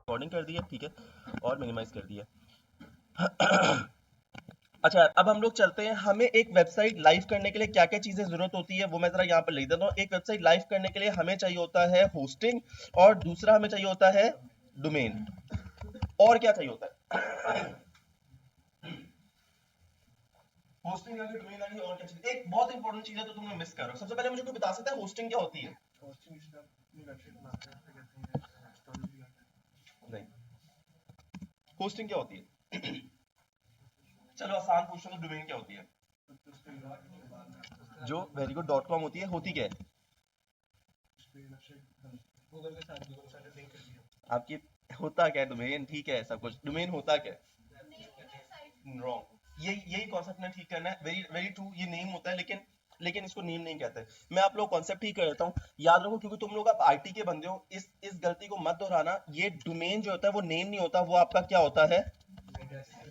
Recording कर दी है, ठीक है, और मिनिमाइज कर दिया। अच्छा, अब हम लोग चलते हैं, हमें एक वेबसाइट लाइव करने के लिए क्या क्या चीजें जरूरत होती है वो मैं जरा यहाँ पर लिख देता हूँ। एक वेबसाइट लाइव करने के लिए हमें चाहिए होता है होस्टिंग, और दूसरा हमें चाहिए होता है डोमेन। और क्या चाहिए होता है? होस्टिंग आगे, डोमेन आगे, और क्या चाहिए? एक बहुत इंपॉर्टेंट चीज है तो तुम लोग मिस कर रहे हो। सबसे पहले मुझे कोई बता सकता है होस्टिंग क्या होती है? नहीं, होस्टिंग क्या होती है? चलो आसान पूछो, तो डोमेन क्या होती है? जो वेरी गुड डॉट कॉम होती क्या है? आपकी होता क्या है डोमेन? ठीक है, सब कुछ डोमेन होता क्या है? रॉन्ग। यही कॉन्सेप्ट ने ठीक करना है, वेरी वेरी ट्रू, ये नेम होता है, लेकिन इसको नेम नहीं कहते। मैं आप लोग कॉन्सेप्ट ही कर देता हूँ, याद रखो, क्योंकि तुम लोग आप आईटी के बंदे हो, इस गलती को मत दोहराना। ये डोमेन जो होता है वो नेम नहीं होता, वो आपका क्या होता है?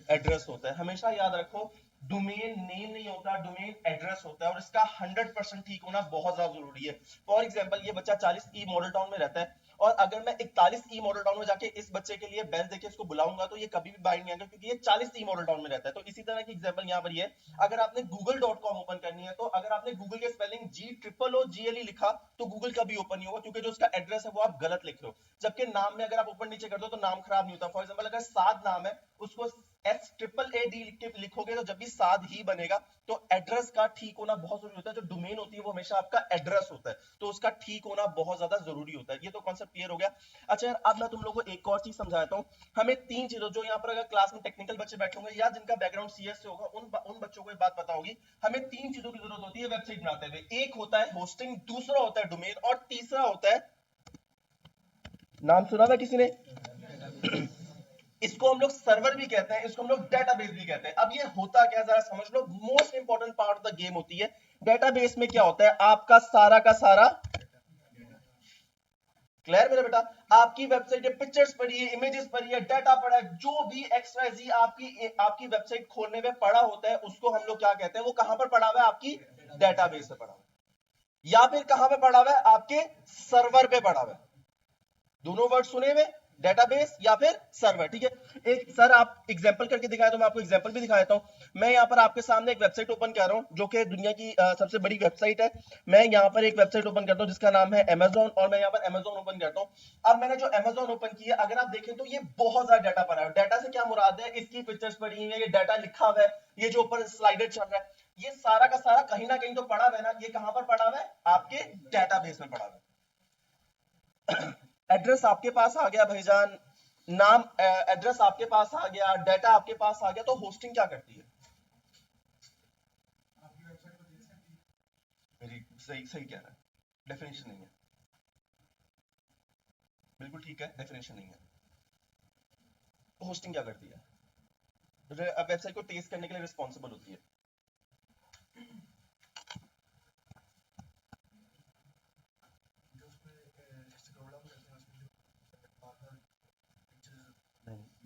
एड्रेस होता है। हमेशा याद रखो, डोमेन नेम नहीं होता, डोमेन एड्रेस होता है, और इसका 100% ठीक होना बहुत ज्यादा जरूरी है। फॉर एग्जांपल, ये बच्चा 40 ई मॉडल टाउन में रहता है, और अगर मैं 41 ई मॉडल टाउन में जाके इस बच्चे के लिए बेल देके इसको बुलाऊंगा तो ये कभी भी बाइंड नहीं आएगा, क्योंकि ये 40 ई मॉडल टाउन में रहता है। तो इसी तरह की एग्जांपल यहाँ पर ये, अगर आपने google.com ओपन करनी है, तो अगर आपने गूगल के स्पेलिंग GOOGLE लिखा तो गूगल कभी ओपन नहीं होगा, क्योंकि जो उसका एड्रेस है वो आप गलत लिख रहे हो। जबकि नाम में अगर आप ऊपर नीचे कर दो तो नाम खराब नहीं होता। फॉर एग्जाम्पल, अगर साद नाम है, उसको SAAD लिख के लिखोगे तो जब भी साद ही बनेगा। तो एड्रेस का ठीक होना बहुत जरूरी होता है। जो डोमेन होती है वो हमेशा आपका एड्रेस होता है, तो उसका ठीक होना बहुत ज्यादा जरूरी होता है। ये तो कॉन्सेप्ट क्लियर हो गया। अच्छा यार, अब मैं तुम लोगों को एक और चीज समझाता हूँ। हमें तीन चीजों, जो यहाँ पर अगर क्लास में टेक्निकल बच्चे बैठे होंगे या जिनका बैकग्राउंड CS से होगा, उन बच्चों को ये बात पता होगी। हमें तीन चीजों की जरूरत होती है वेबसाइट बनाते हुए। एक होता है होस्टिंग, दूसरा होता है डोमेन, और तीसरा होता है, नाम सुना था किसी ने? इसको हम लोग सर्वर भी कहते हैं, इसको हम लोग डेटाबेस भी कहते हैं। अब ये होता क्या है जरा समझ लो। Most important part of the game होती है डेटाबेस में। क्या होता है? आपका सारा का सारा, क्लियर मेरा बेटा? आपकी वेबसाइट पे पिक्चर्स पड़ी है, इमेजेस पड़ी है, डाटा पड़ा है, जो भी XYZ आपकी वेबसाइट खोलने में पड़ा होता है, उसको हम लोग क्या कहते हैं? वो कहां पर पड़ा हुआ है? आपकी डेटाबेस में पड़ा हुआ है, या फिर कहां पे पड़ा हुआ है? आपके सर्वर पे पड़ा हुआ है। दोनों वर्ड सुने हुए, डेटाबेस या फिर सर्वर, ठीक है। एक सर आप एग्जांपल करके दिखाया, तो मैं आपको एग्जांपल भी दिखा देता हूं। मैं यहाँ पर आपके सामने एक वेबसाइट ओपन कर रहा हूँ, जो कि दुनिया की सबसे बड़ी वेबसाइट है। मैं यहाँ पर एक वेबसाइट ओपन करता हूँ जिसका नाम है Amazon, और मैं यहाँ पर Amazon ओपन करता हूँ। अब मैंने जो Amazon ओपन की है, अगर आप देखें तो ये बहुत ज्यादा डाटा पड़ा है। डाटा से क्या मुराद है? इसकी पिक्चर्स पड़ी है, ये डाटा लिखा हुआ है, ये जो ऊपर स्लाइडर चल रहा है, ये सारा का सारा कहीं ना कहीं तो पड़ा हुआ है ना। ये कहां पर पड़ा हुआ है? आपके डेटाबेस में पड़ा हुआ है। एड्रेस आपके पास आ गया भाईजान, नाम एड्रेस आपके पास आ गया, डाटा आपके पास आ गया, तो होस्टिंग क्या करती है? मेरी सही सही कह रहा है, डेफिनेशन नहीं है। बिल्कुल ठीक है, डेफिनेशन नहीं है। होस्टिंग क्या करती है? वेबसाइट को टेस्ट करने के लिए रिस्पॉन्सिबल होती है।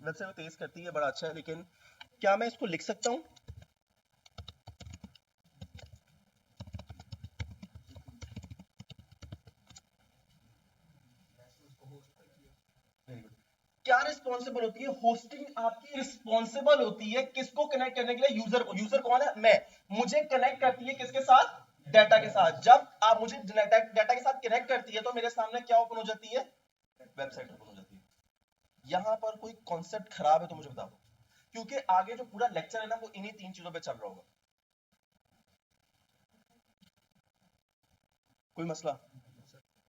वेबसाइट को तेज करती है, बड़ा अच्छा है, लेकिन क्या मैं इसको लिख सकता हूँ? क्या रिस्पॉन्सिबल होती है? होस्टिंग आपकी रिस्पॉन्सिबल होती है किसको कनेक्ट करने के लिए? यूजर को। यूजर कौन है? मैं। मुझे कनेक्ट करती है किसके साथ? डाटा के साथ। जब आप मुझे डाटा के साथ कनेक्ट करती है तो मेरे सामने क्या ओपन हो जाती है? वेबसाइट ओपन हो जाती है। यहां पर कोई कॉन्सेप्ट खराब है तो मुझे बता दो, क्योंकि आगे जो पूरा लेक्चर है ना, वो इन्हीं तीन चीजों पे चल रहा होगा। कोई मसला?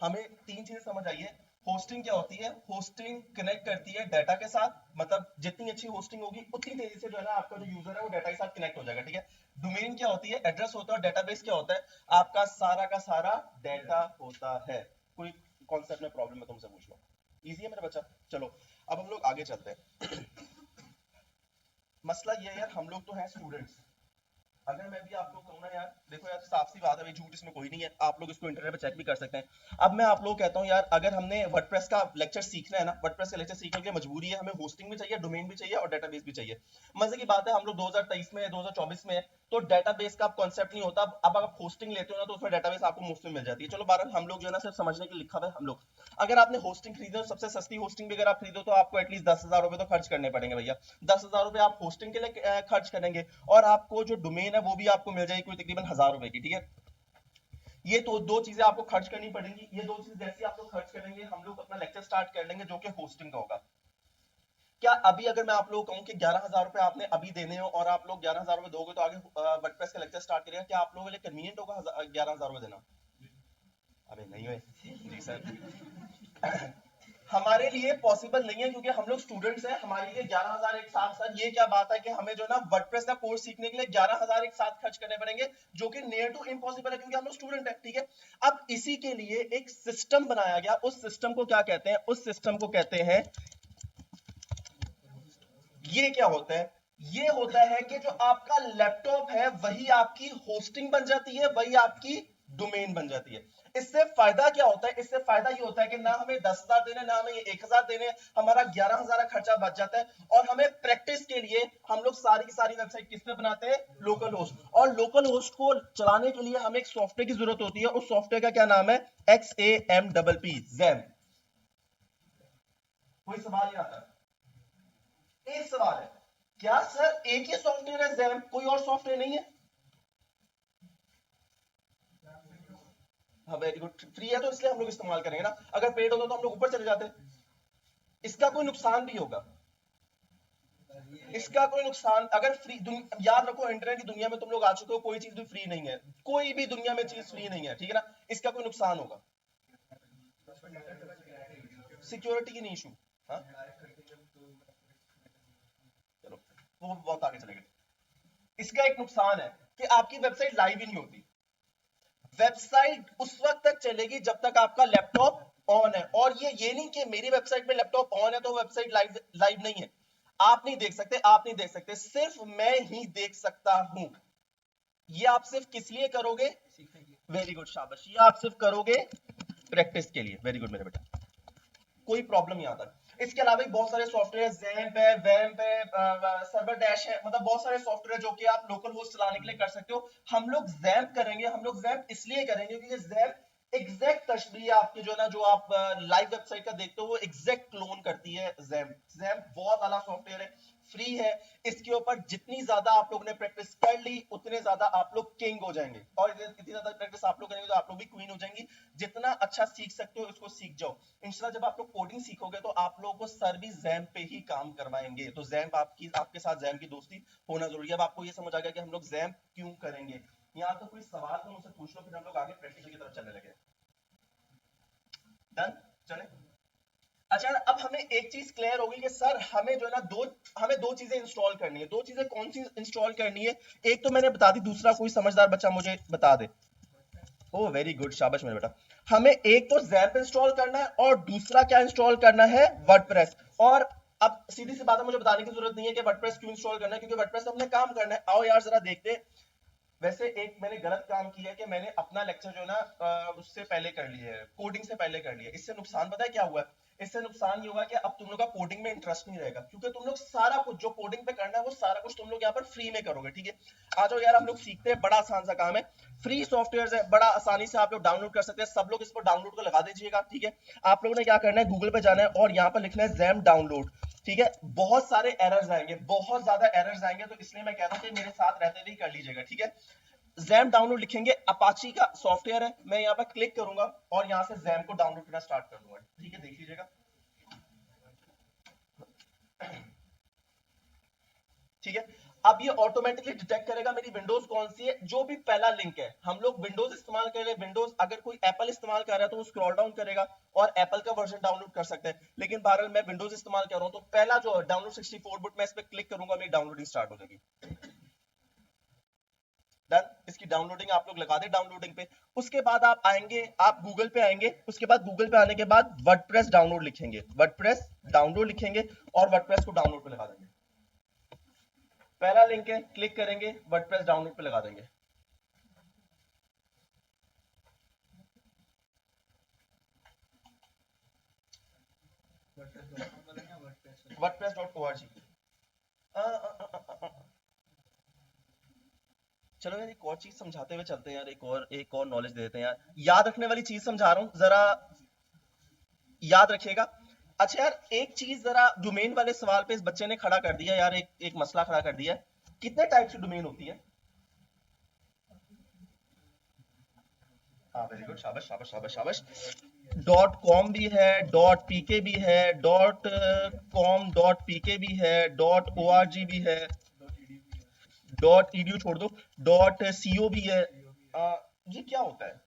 हमें तीन चीजें समझ आई है। होस्टिंग क्या होती है? होस्टिंग कनेक्ट करती है डाटा के साथ, मतलब जितनी अच्छी होस्टिंग होगी उतनी तेजी से जो है ना आपका जो यूजर है वो डाटा के साथ कनेक्ट हो जाएगा, ठीक है। डोमेन क्या होती है? एड्रेस होता है। और डेटाबेस क्या होता है? आपका सारा का सारा डाटा होता है। कोई कॉन्सेप्ट में प्रॉब्लम है तुमसे पूछ लो, इजी है मेरा बच्चा। चलो अब हम लोग आगे चलते हैं। मसला ये है यार, हम लोग तो हैं स्टूडेंट्स। अगर मैं भी आप लोग कहूँ ना यार, देखो यार, साफ सी बात है भाई, झूठ इसमें कोई नहीं है, आप लोग इसको इंटरनेट पे चेक भी कर सकते हैं। अब मैं आप लोग कहता हूँ यार, अगर हमने वर्डप्रेस का लेक्चर सीखना है ना, वर्डप्रेस का लेक्चर सीखने के लिए मजबूरी है, हमें होस्टिंग भी चाहिए, डोमेन भी चाहिए, और डेटाबेस भी चाहिए। मजे की बात है, हम लोग 2023 में 2024 में है, तो डेटाबेस का कॉन्सेप्ट नहीं होता। अब आप होस्टिंग लेते हो ना तो उसमें डेटाबेस आपको मुफ्त में मिल जाती है। चलो बहरहाल हम लोग जो है ना सिर्फ समझने के लिए लिखा हुआ है हम लोग, अगर आपने होस्टिंग खरीदे तो सबसे सस्ती होस्टिंग भी अगर आप खरीदो तो आपको एटलीस्ट 10,000 रुपए तो खर्च करने पड़ेंगे भैया। 10,000 रुपए आप होस्टिंग के लिए खर्च करेंगे, और आपको जो डोमेन है वो भी आपको मिल जाएगी कोई तकरीबन 1,000 रुपए की, ठीक है। ये तो दो चीजें आपको खर्च करनी पड़ेंगी। ये दो चीजें जैसे आप लोग खर्च करेंगे हम लोग अपना लेक्चर स्टार्ट कर लेंगे जो कि होस्टिंग का होगा। क्या अभी अगर मैं आप लोगों को कहूं कि 11,000 रुपए आपने अभी देने हो और आप लोग 11,000 रुपए दोगे तो आगे वर्डप्रेस का लेक्चर स्टार्ट करेगा, क्या आप लोगों के लिए कन्वीनियंट होगा 11,000 रुपए देना? अबे नहीं है जी सर। हमारे लिए पॉसिबल नहीं है क्योंकि हम लोग स्टूडेंट्स हैं। हमारे लिए 11,000 एक साथ सर ये क्या बात है कि हमें जो ना वर्डप्रेस का कोर्स सीखने के लिए 11,000 एक साथ खर्च करने पड़ेंगे, जो कि नियर टू इम्पॉसिबल है क्योंकि हम लोग स्टूडेंट हैं, ठीक है। अब इसी के लिए एक सिस्टम बनाया गया। उस सिस्टम को क्या कहते हैं? उस सिस्टम को कहते हैं, ये क्या होता है? ये होता है कि जो आपका लैपटॉप है वही आपकी होस्टिंग बन जाती है, वही आपकी डोमेन बन जाती है। इससे फायदा क्या होता है? इससे फायदा ये होता है कि ना हमें 10,000 देने, ना हमें 1,000 देने, हमारा 11,000 का खर्चा बच जाता है। और हमें प्रैक्टिस के लिए हम लोग सारी की सारी वेबसाइट किस पे बनाते हैं? Local host. और लोकल होस्ट को चलाने के लिए हमें एक सॉफ्टवेयर की जरूरत होती है। उस सॉफ्टवेयर का क्या नाम है? XAMPP, jam. कोई सवाल यहाँ तक? एक सवाल है, क्या सर एक ही सॉफ्टवेयर है जैम, कोई और सॉफ्टवेयर नहीं है? हाँ वेरी गुड, फ्री है तो इसलिए हम लोग इस्तेमाल करेंगे ना। अगर पेड होता तो हम लोग ऊपर चले जाते। इसका कोई नुकसान भी होगा? इसका कोई नुकसान अगर फ्री, याद रखो इंटरनेट की दुनिया में तुम लोग आ चुके हो, कोई चीज भी फ्री नहीं है। कोई भी दुनिया में चीज फ्री नहीं है, ठीक है ना। इसका कोई नुकसान होगा? सिक्योरिटी की नहीं इशू। हाँ चलो वो बहुत आगे चले गए। इसका एक नुकसान है कि आपकी वेबसाइट लाइव ही नहीं होती। वेबसाइट उस वक्त तक चलेगी जब तक आपका लैपटॉप ऑन है। और ये नहीं कि मेरी वेबसाइट पे लैपटॉप ऑन है तो वेबसाइट लाइव लाइव नहीं है। आप नहीं देख सकते, आप नहीं देख सकते, सिर्फ मैं ही देख सकता हूं। ये आप सिर्फ किस लिए करोगे? वेरी गुड, शाबाश। ये आप सिर्फ करोगे प्रैक्टिस के लिए। वेरी गुड मेरे बेटा, कोई प्रॉब्लम नहीं आता। इसके अलावा भी बहुत सारे सॉफ्टवेयर, जैम्प है, वैम्प है, सर्वर डैश है, मतलब बहुत सारे सॉफ्टवेयर जो कि आप लोकल होस्ट चलाने के लिए कर सकते हो। हम लोग जैम्प करेंगे। हम लोग जैम्प इसलिए करेंगे क्योंकि जैम्प एग्जैक्ट तशबीह आपकी जो ना, जो आप लाइव वेबसाइट का देखते हो वो एग्जैक्ट क्लोन करती है जैम्प। जैम्प बहुत आला सॉफ्टवेयर है, फ्री है। इसके ऊपर जितनी ज्यादा आप लोगों ने प्रैक्टिस कर ली उतने ज्यादा आप लोग किंग हो जाएंगे, और इतनी ज्यादा प्रैक्टिस आप लोग करेंगे तो आप लोग भी क्वीन हो जाएंगी। जितना अच्छा सीख सकते हो इसको सीख जाओ। इंशाल्लाह जब आप लोग कोडिंग सीखोगे तो आप लोगों को सर भी जैम पे ही काम करवाएंगे। तो जैम आपकी, आपके साथ जैम की दोस्ती होना जरूरी है। अब आपको ये समझ आ गया कि हम लोग जैम क्यों करेंगे। यहाँ तो कोई सवाल तो मुझसे पूछ लो, फिर हम लोग आगे प्रैक्टिकल की तरफ चलने लगे। डन, चले। अच्छा, अब हमें एक चीज क्लियर होगी कि सर हमें जो है ना हमें दो चीजें इंस्टॉल करनी है। दो चीजें कौन सी इंस्टॉल करनी है? एक तो मैंने बता दी, दूसरा कोई समझदार बच्चा मुझे बता दे। ओ वेरी गुड, शाबाश मेरे बेटा। हमें एक तो जैप इंस्टॉल करना है और दूसरा क्या इंस्टॉल करना है? वर्डप्रेस। और अब सीधी सी बात है, मुझे बताने की जरूरत नहीं है कि वर्डप्रेस क्यों इंस्टॉल करना है, क्योंकि वर्डप्रेस हमने काम करना है। आओ यार जरा देखते हैं। वैसे एक मैंने गलत काम किया है कि मैंने अपना लेक्चर जो है ना उससे पहले कर लिया है, कोडिंग से पहले कर लिया। इससे नुकसान पता है क्या हुआ है? इससे नुकसान ये हुआ कि अब तुम लोग का कोडिंग में इंटरेस्ट नहीं रहेगा, क्योंकि तुम लोग सारा कुछ जो कोडिंग पे करना है वो सारा कुछ तुम लोग यहाँ पर फ्री में करोगे, ठीक है। आ जाओ यार हम लोग सीखते हैं, बड़ा आसान सा काम है। फ्री सॉफ्टवेयर है, बड़ा आसानी से आप लोग डाउनलोड कर सकते हैं। सब लोग इस पर डाउनलोड को लगा दीजिएगा, ठीक है। आप लोगों ने क्या करना है, गूगल पे जाना है और यहाँ पर लिखना है जैम डाउनलोड, ठीक है। बहुत सारे एरर्स आएंगे, बहुत ज्यादा एरर्स आएंगे, तो इसलिए मैं कह रहा हूँ कि मेरे साथ रहते हुए कर लीजिएगा, ठीक है। जैम डाउनलोड लिखेंगे, अपाची का सॉफ्टवेयर है। मैं यहाँ पर क्लिक करूंगा और यहाँ से जैम को डाउनलोड करना स्टार्ट कर दूंगा, ठीक है। देख लीजिएगा, ठीक है। अब ये ऑटोमेटिकली डिटेक्ट करेगा मेरी विंडोज कौन सी है। जो भी पहला लिंक है, हम लोग विंडोज इस्तेमाल कर रहे हैं, विंडोज, अगर कोई एप्पल इस्तेमाल कर रहा है तो वो स्क्रॉल डाउन करेगा और एप्पल का वर्जन डाउनलोड कर सकते हैं। लेकिन बहरहाल मैं विंडोज इस्तेमाल कर रहा हूं तो पहला जो डाउनलोड 64 बिट, मैं इस पर क्लिक करूंगा, मेरी डाउनलोडिंग स्टार्ट हो जाएगी। डन, इसकी डाउनलोडिंग आप लोग लगा दे डाउनलोडिंग पे। उसके बाद आप आएंगे, आप गूगल पे आएंगे। उसके बाद गूगल पे आने के बाद वर्डप्रेस डाउनलोड लिखेंगे, वर्डप्रेस डाउनलोड लिखेंगे और वर्डप्रेस को डाउनलोड पे लगा देंगे। पहला लिंक है, क्लिक करेंगे, वर्डप्रेस डाउनलोड पे लगा देंगे। wordpress.org। चलो यार एक और चीज समझाते हुए चलते हैं यार, एक और नॉलेज देते हैं यार, याद रखने वाली चीज समझा रहा हूँ जरा, याद रखिएगा। अच्छा यार एक चीज जरा डोमेन वाले सवाल पे इस बच्चे ने खड़ा कर दिया यार, एक मसला खड़ा कर दिया है। कितने टाइप की डोमेन होती है? हाँ वेरी गुड, शाबाश शाबाश शाबाश शाबाश। डॉट कॉम भी है, डॉट पीके भी है, डॉट कॉम डॉट पीके भी है, डॉट ओ आर जी भी है, डॉट ईडीयू छोड़ दो, डॉट सीओ भी है। ये क्या होता है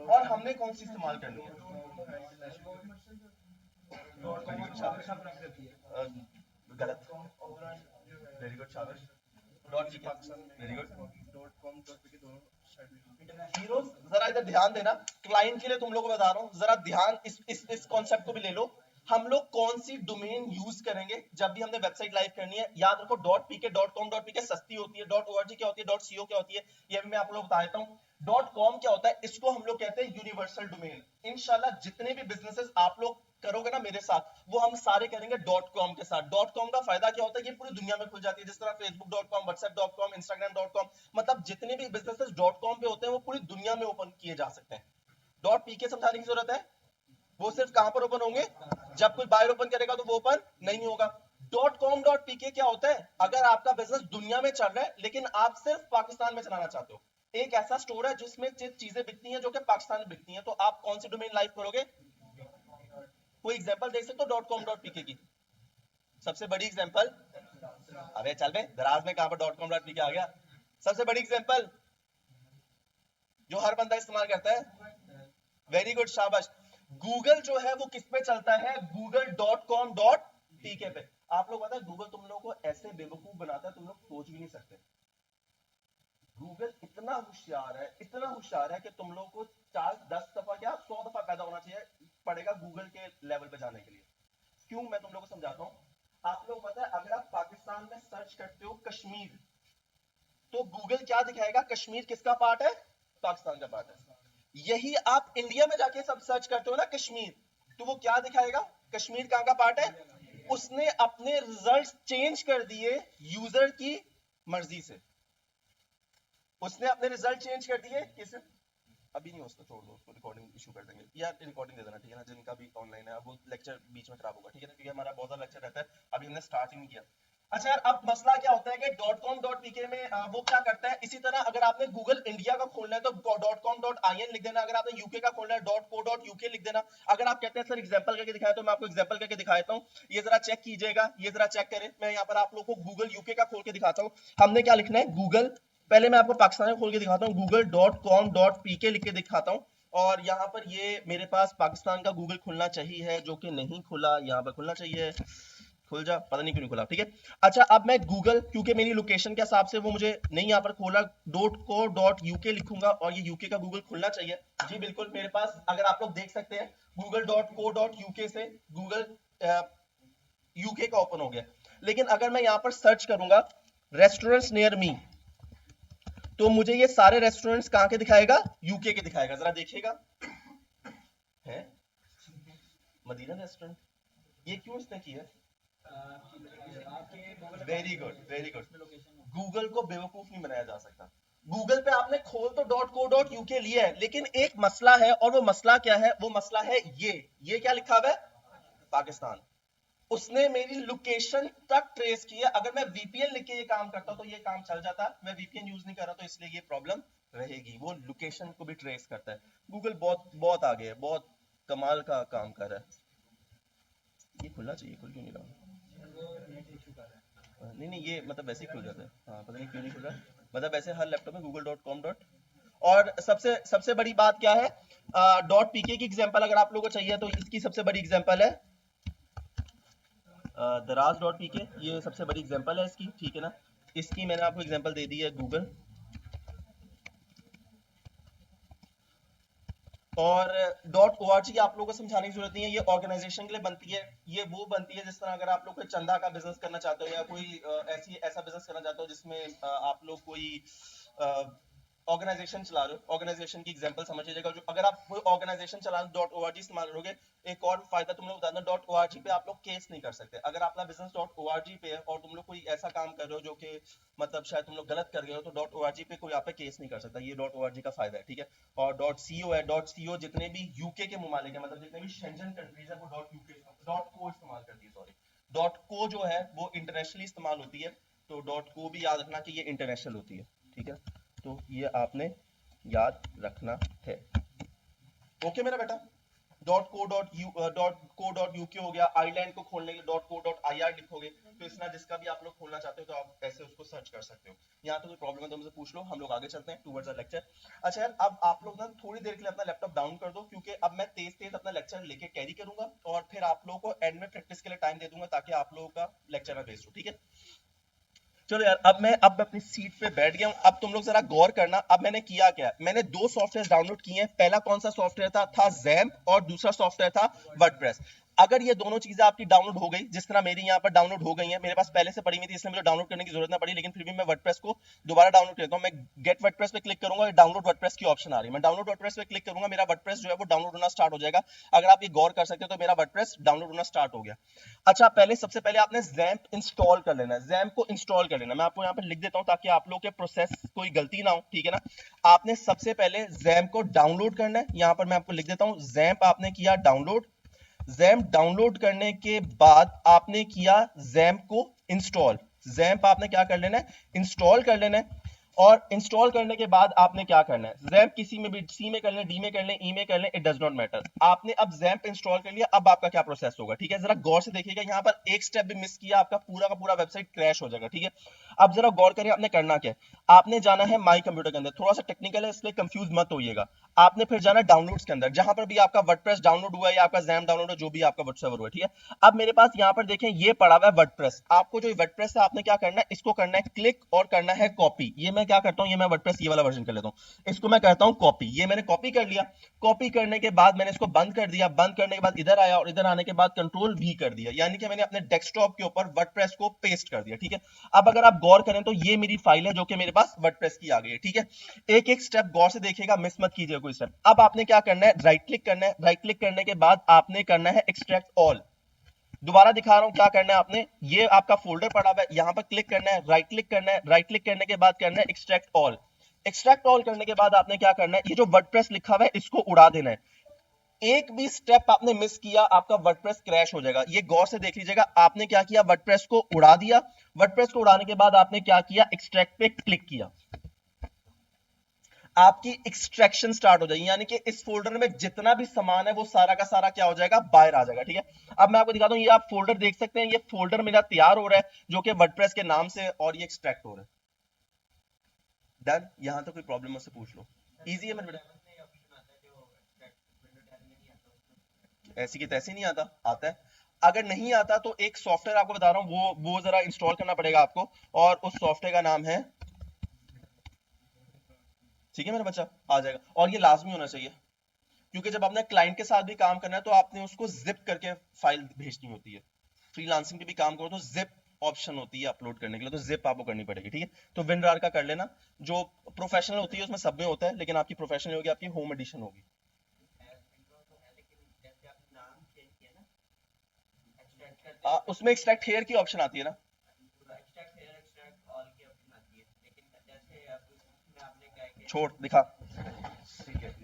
और हमने कौन सी इस्तेमाल करनी है? वेरी गुड शाबाश। गलत। वेरी गुड शाबाश। Dot G, very good. Heroes जरा इधर ध्यान देना, क्लाइंट के लिए तुम लोगों को बता रहा हूँ, जरा ध्यान इस कॉन्सेप्ट को भी ले लो। हम लोग कौन सी डोमेन यूज करेंगे जब भी हमने वेबसाइट लाइव करनी है? याद रखो dot PK dot com dot PK सस्ती होती है, डॉट ओआरजी क्या होती है, डॉट सीओ क्या होती है, ये भी मैं आप लोग बता देता हूँ। डॉट कॉम क्या होता है? इसको हम लोग कहते हैं यूनिवर्सल डोमेन। इंशाल्लाह जितने भी बिजनेसेस आप लोग करोगे ना मेरे साथ, वो हम सारे करेंगे डॉट कॉम के साथ। डॉट कॉम का फायदा क्या होता है? ये पूरी दुनिया में खुल जाती है, जिस तरह Facebook dot com, WhatsApp dot com, Instagram dot com, मतलब जितने भी बिजनेसेस डॉट कॉम पे होते हैं वो पूरी दुनिया में ओपन किए जा सकते हैं। डॉट पीके समझाने की जरूरत है? वो सिर्फ कहां पर ओपन होंगे? जब कोई बायर ओपन करेगा तो वो ओपन नहीं होगा। डॉट कॉम डॉट पीके क्या होता है? अगर आपका बिजनेस दुनिया में चल रहा है लेकिन आप सिर्फ पाकिस्तान में चलाना चाहते हो, एक ऐसा स्टोर है जिसमें चीजें बिकती हैं जो कि पाकिस्तान में बिकती हैं, तो आप कौन सी डोमेन लाइव करोगे? कोई एग्जांपल देख सकते हो डॉट कॉम डॉट पीके की? सबसे बड़ी एग्जांपल, अबे चल बे दराज में कहां पर डॉट कॉम डॉट पीके आ गया? सबसे बड़ी एग्जांपल जो हर बंदा इस्तेमाल करता है, वेरी गुड शाबाश। गूगल जो है वो किस पे चलता है? Google dot com dot PK पे। आप लोग पता है गूगल तुम लोगों को ऐसे बेवकूफ बनाता है तुम लोग सोच भी नहीं सकते। गूगल इतना होशियार है, इतना होशियार है कि तुम लोग को 4-10 दफा क्या 100 दफा पैदा होना चाहिए पड़ेगा गूगल के लेवल पे जाने के लिए। क्यों? मैं तुम लोग को समझाता हूँ। आप लोग पता है अगर आप पाकिस्तान में सर्च करते हो कश्मीर, तो गूगल क्या दिखाएगा? कश्मीर किसका पार्ट है? पाकिस्तान का पार्ट है। यही आप इंडिया में जाके सब सर्च करते हो ना कश्मीर, तो वो क्या दिखाएगा? कश्मीर कहां का पार्ट है? उसने अपने रिजल्ट्स चेंज कर दिए यूजर की मर्जी से। उसने अपने रिजल्ट चेंज कर दिए किस, अभी नहीं, उसको छोड़ दो, उसको रिकॉर्डिंग इशू कर देंगे यार, रिकॉर्डिंग दे देना ठीक है ना, जिनका भी ऑनलाइन है। अब वो लेक्चर बीच में खराब होगा ठीक है ना, क्योंकि हमारा बहुत सारा लेक्चर रहता है, अभी हमने स्टार्ट ही नहीं किया। अच्छा यार अब मसला क्या होता है कि डॉट कॉम डॉट पीके में वो क्या करता है, इसी तरह अगर आपने गूगल इंडिया का खोलना है तो dot com dot I N लिख देना, अगर आपने यूके का खोलना है डॉट को डॉट यूके लिख देना। अगर आप कहते हैं सर एग्जांपल करके दिखाया, तो मैं आपको एग्जांपल करके दिखा देता हूं, ये जरा चेक कीजिएगा, ये जरा चेक करें। मैं यहाँ पर आप लोगों को गूगल यूके का खोल के दिखाता हूँ। हमने क्या लिखना है? गूगल, पहले मैं आपको पाकिस्तान में खोल के दिखाता हूँ, Google dot com dot PK लिख के दिखाता हूँ। और यहाँ पर ये मेरे पास पाकिस्तान का गूगल खुलना चाहिए, जो कि नहीं खुला, यहाँ पर खुलना चाहिए, खुल जा, पता नहीं क्यों नहीं खुला, ठीक है। अच्छा अब मैं गूगल, क्योंकि मेरी लोकेशन के हिसाब से वो मुझे नहीं यहाँ पर खोला, डॉट को डॉट यूके लिखूंगा और ये यूके का गूगल खुलना चाहिए। जी बिल्कुल, मेरे पास अगर आप लोग देख सकते हैं Google dot co dot UK से गूगल यूके का ओपन हो गया। लेकिन अगर मैं यहाँ पर सर्च करूंगा रेस्टोरेंट्स नियर मी, तो मुझे ये सारे रेस्टोरेंट्स कहाँ के दिखाएगा? यूके के दिखाएगा। जरा देखिएगा, है मदीना रेस्टोरेंट, ये क्यों इसने किया? Very good very good. Google को बेवकूफ नहीं बनाया जा सकता। गूगल पे आपने खोल तो डॉट को डॉट यूके लिया है, लेकिन एक मसला है, और वो मसला क्या है? वो मसला है ये क्या लिखा हुआ है? पाकिस्तान। उसने मेरी लोकेशन तक ट्रेस की है। अगर मैं वीपीएन लिख के ये काम करता तो ये काम चल जाता, मैं वीपीएन यूज नहीं कर रहा, तो इसलिए ये प्रॉब्लम रहेगी। वो लोकेशन को भी ट्रेस करता है। गूगल बहुत बहुत आगे है, बहुत कमाल का काम कर रहा है। ये खुलना चाहिए, खुल क्यों नहीं रहा? नहीं नहीं, ये मतलब वैसे ही खुल जाता है, हाँ पता नहीं क्यों नहीं खुल रहा, मतलब वैसे हर लैपटॉप में गूगल डॉट कॉम डॉट। और सबसे सबसे बड़ी बात क्या है? डॉट पीके की एग्जांपल अगर आप लोगों को चाहिए तो इसकी सबसे बड़ी एग्जांपल है दराज डॉट पीके, ये सबसे बड़ी एग्जांपल है इसकी, ठीक है ना। इसकी मैंने आपको एग्जांपल दे दी है गूगल। और डॉट ओ आर जी आप लोगों को समझाने की जरूरत नहीं है, ये ऑर्गेनाइजेशन के लिए बनती है। ये वो बनती है जिस तरह अगर आप लोग कोई चंदा का बिजनेस करना चाहते हो, या कोई ऐसा बिजनेस करना चाहते हो जिसमें आप लोग कोई ऑर्गेनाइजेशन चला रहे हो, ऑर्गेनाइजेशन की एग्जांपल समझ लीजिएगा। जो अगर आप कोई ऑर्गेनाइजेशन चला रहे हो .org इस्तेमाल करोगे, एक और फायदा तुम लोग बताना, .org पे आप लोग केस नहीं कर सकते। अगर आपका बिजनेस .org पे है और तुम लोग कोई ऐसा काम कर रहे हो जो कि मतलब शायद तुम लोग गलत कर गए हो, तो .org पे कोई आप पे केस नहीं कर सकता। ये .org का फायदा है, ठीक है। और .co है, .co जितने भी यूके के ममालिक है, मतलब जितने भी शेंजन कंट्रीज है, वो .uk .co इस्तेमाल करती है, सॉरी। .co जो है वो इंटरनेशनली इस्तेमाल होती है, तो .co भी याद रखना कि ये इंटरनेशनल होती है, ठीक है। तो ये आपने याद रखना है। ओके मेरा बेटा। .co.uk हो गया। आइलैंड को खोलने के लिए .co.ir लिखोगे, तो इस तरह जिसका भी आप लोग खोलना चाहते हो तो आप ऐसे उसको सर्च कर सकते हो। यहाँ तो कोई प्रॉब्लम है तो मुझसे पूछ लो, हम लोग आगे चलते हैं टूवर्ड्स द लेक्चर। अच्छा यार, अब आप लोग ना थोड़ी देर के लिए अपना लैपटॉप डाउन कर दो, क्योंकि अब मैं तेज तेज अपना लेक्चर लेके कैरी करूंगा और फिर आप लोगों को एंड में प्रैक्टिस के लिए टाइम दे दूंगा, ताकि आप लोगों का लेक्चर ना वेस्ट हो, ठीक है। चलो यार, अब मैं अपनी सीट पे बैठ गया हूं। अब तुम लोग जरा गौर करना, अब मैंने किया क्या। मैंने दो सॉफ्टवेयर डाउनलोड किए हैं। पहला कौन सा सॉफ्टवेयर था ज़ैम्प, और दूसरा सॉफ्टवेयर था वर्डप्रेस। अगर ये दोनों चीजें आपकी डाउनलोड हो गई, जिस तरह मेरी यहाँ पर डाउनलोड हो गई है, मेरे पास पहले से पड़ी हुई थी, इसलिए मुझे डाउनलोड करने की जरूरत ना पड़ी, लेकिन फिर भी मैं वर्डप्रेस को दोबारा डाउनलोड करता हूँ। मैं गेट वर्डप्रेस पे क्लिक करूंगा, डाउनलोड वर्डप्रेस की ऑप्शन आ रही है, मैं डाउनलोड वर्डप्रेस पे क्लिक करूंगा, मेरा वर्डप्रेस जो है वो डाउनलोड होना स्टार्ट हो जाएगा। अगर आप ये गौर कर सकते हो तो मेरा वर्डप्रेस डाउनलोड होना स्टार्ट हो गया। अच्छा, पहले सबसे पहले आपने ज़ैम्प इंस्टॉल कर लेना है। ज़ैम्प को इंस्टॉल कर लेना, मैं आपको यहाँ पर लिख देता हूँ ताकि आप लोग के प्रोसेस कोई गलती ना हो, ठीक है ना। आपने सबसे पहले ज़ैम्प को डाउनलोड करना है। यहाँ पर मैं आपको लिख देता हूँ, ज़ैम्प आपने किया डाउनलोड। ज़ैम्प डाउनलोड करने के बाद आपने किया ज़ैम्प को इंस्टॉल। ज़ैम्प आपने क्या कर लेना है, इंस्टॉल कर लेना है। और इंस्टॉल करने के बाद आपने क्या करना है, ज़ैम्प किसी में भी, सी में कर लें, डी में कर लें, ई में कर लें, इट डज नॉट मैटर। आपने अब ज़ैम्प इंस्टॉल कर लिया, अब आपका क्या प्रोसेस होगा, ठीक है। जरा गौर से देखिएगा, यहाँ पर एक स्टेप भी मिस किया आपका पूरा का पूरा वेबसाइट क्रैश हो जाएगा, ठीक है। अब जरा गौर करिए, आपने करना क्या है। आपने जाना है माई कंप्यूटर के अंदर, थोड़ा सा टेक्निकल है इसलिए कंफ्यूज मत होइएगा। आपने फिर जाना डाउनलोड्स के अंदर, जहां पर भी आपका वर्डप्रेस डाउनलोड हुआ है या आपका ज़ैम्प डाउनलोड हो, जो भी आपका व्हाटसएवर हुआ है, ठीक है। अब मेरे पास यहाँ पर देखें, ये पड़ा हुआ है वर्डप्रेस। आपको जो वर्डप्रेस है, आपने क्या करना है, इसको करना है क्लिक और करना है कॉपी। ये मैं क्या करता हूँ, ये मैं वर्डप्रेस ये वाला वर्जन कर लेता हूँ, इसको मैं करता हूँ कॉपी। ये मैंने कॉपी कर लिया। कॉपी करने के बाद मैंने इसको बंद कर दिया। बंद करने के बाद इधर आया और इधर आने के बाद कंट्रोल वी कर दिया, यानी कि मैंने अपने डेस्कटॉप के ऊपर वर्डप्रेस को पेस्ट कर दिया, ठीक है। अब अगर आप गौर करें तो ये मेरी फाइल है जो कि मेरे पास वर्डप्रेस की आ गई है, ठीक है। एक एक स्टेप गौर से देखिएगा, मिस मत कीजिएगा कोई स्टेप। अब आपने क्या करना है, राइट क्लिक करना है। राइट क्लिक करने के बाद आपने करना है एक्सट्रैक्ट ऑल। दोबारा दिखा रहा हूं क्या करना है आपने, ये आपका फोल्डर पड़ा हुआ है, यहां पर क्लिक करना है, राइट क्लिक करना है। राइट क्लिक करने के बाद करना है एक्सट्रैक्ट ऑल। एक्सट्रैक्ट ऑल करने के बाद आपने क्या करना है, ये जो वर्डप्रेस लिखा हुआ है इसको उड़ा देना है। एक भी स्टेप आपने मिस किया, आपका वर्डप्रेस क्रैश हो जाएगा। ये गौर से देख लीजिएगा, आपने क्या किया, वर्डप्रेस को उड़ा दिया। वर्डप्रेस को उड़ाने के बाद आपने क्या किया, एक्सट्रैक्ट पे क्लिक किया। आपकी एक्सट्रैक्शन स्टार्ट हो जाएगी, यानी कि इस फोल्डर में जितना भी सामान है वो सारा का सारा क्या हो जाएगा, बाहर आ जाएगा, ठीक है। अब मैं आपको दिखाता हूं, ये आप फोल्डर देख सकते हैं, ये फोल्डर मेरा तैयार हो रहा है जो कि वर्डप्रेस के नाम से, और ये एक्सट्रैक्ट हो रहा है। डन, यहां तो कोई प्रॉब्लम मुझसे पूछ लो, इजी है मेरे बेटा। ऐसी की तैसी नहीं आता, आता है। अगर नहीं आता तो एक सॉफ्टवेयर आपको बता रहा हूं, वो जरा इंस्टॉल करना पड़ेगा आपको, और उस सॉफ्टवेयर का नाम है, ठीक है मेरा बच्चा, आ जाएगा। और ये लाजमी होना चाहिए, क्योंकि जब आपने क्लाइंट के साथ भी काम करना है तो आपने उसको जिप करके फाइल भेजनी होती है। फ्रीलांसिंग पे भी काम करो तो जिप ऑप्शन होती है अपलोड करने के लिए, तो जिप आपको करनी पड़ेगी, ठीक है। तो विनरार का कर लेना, जो प्रोफेशनल होती है उसमें सब में होता है, लेकिन आपकी प्रोफेशनल होगी, आपकी होम एडिशन होगी। उसमें एक्सट्रैक्ट हेयर की ऑप्शन आती है ना। छोड़ दिखा, ठीक है,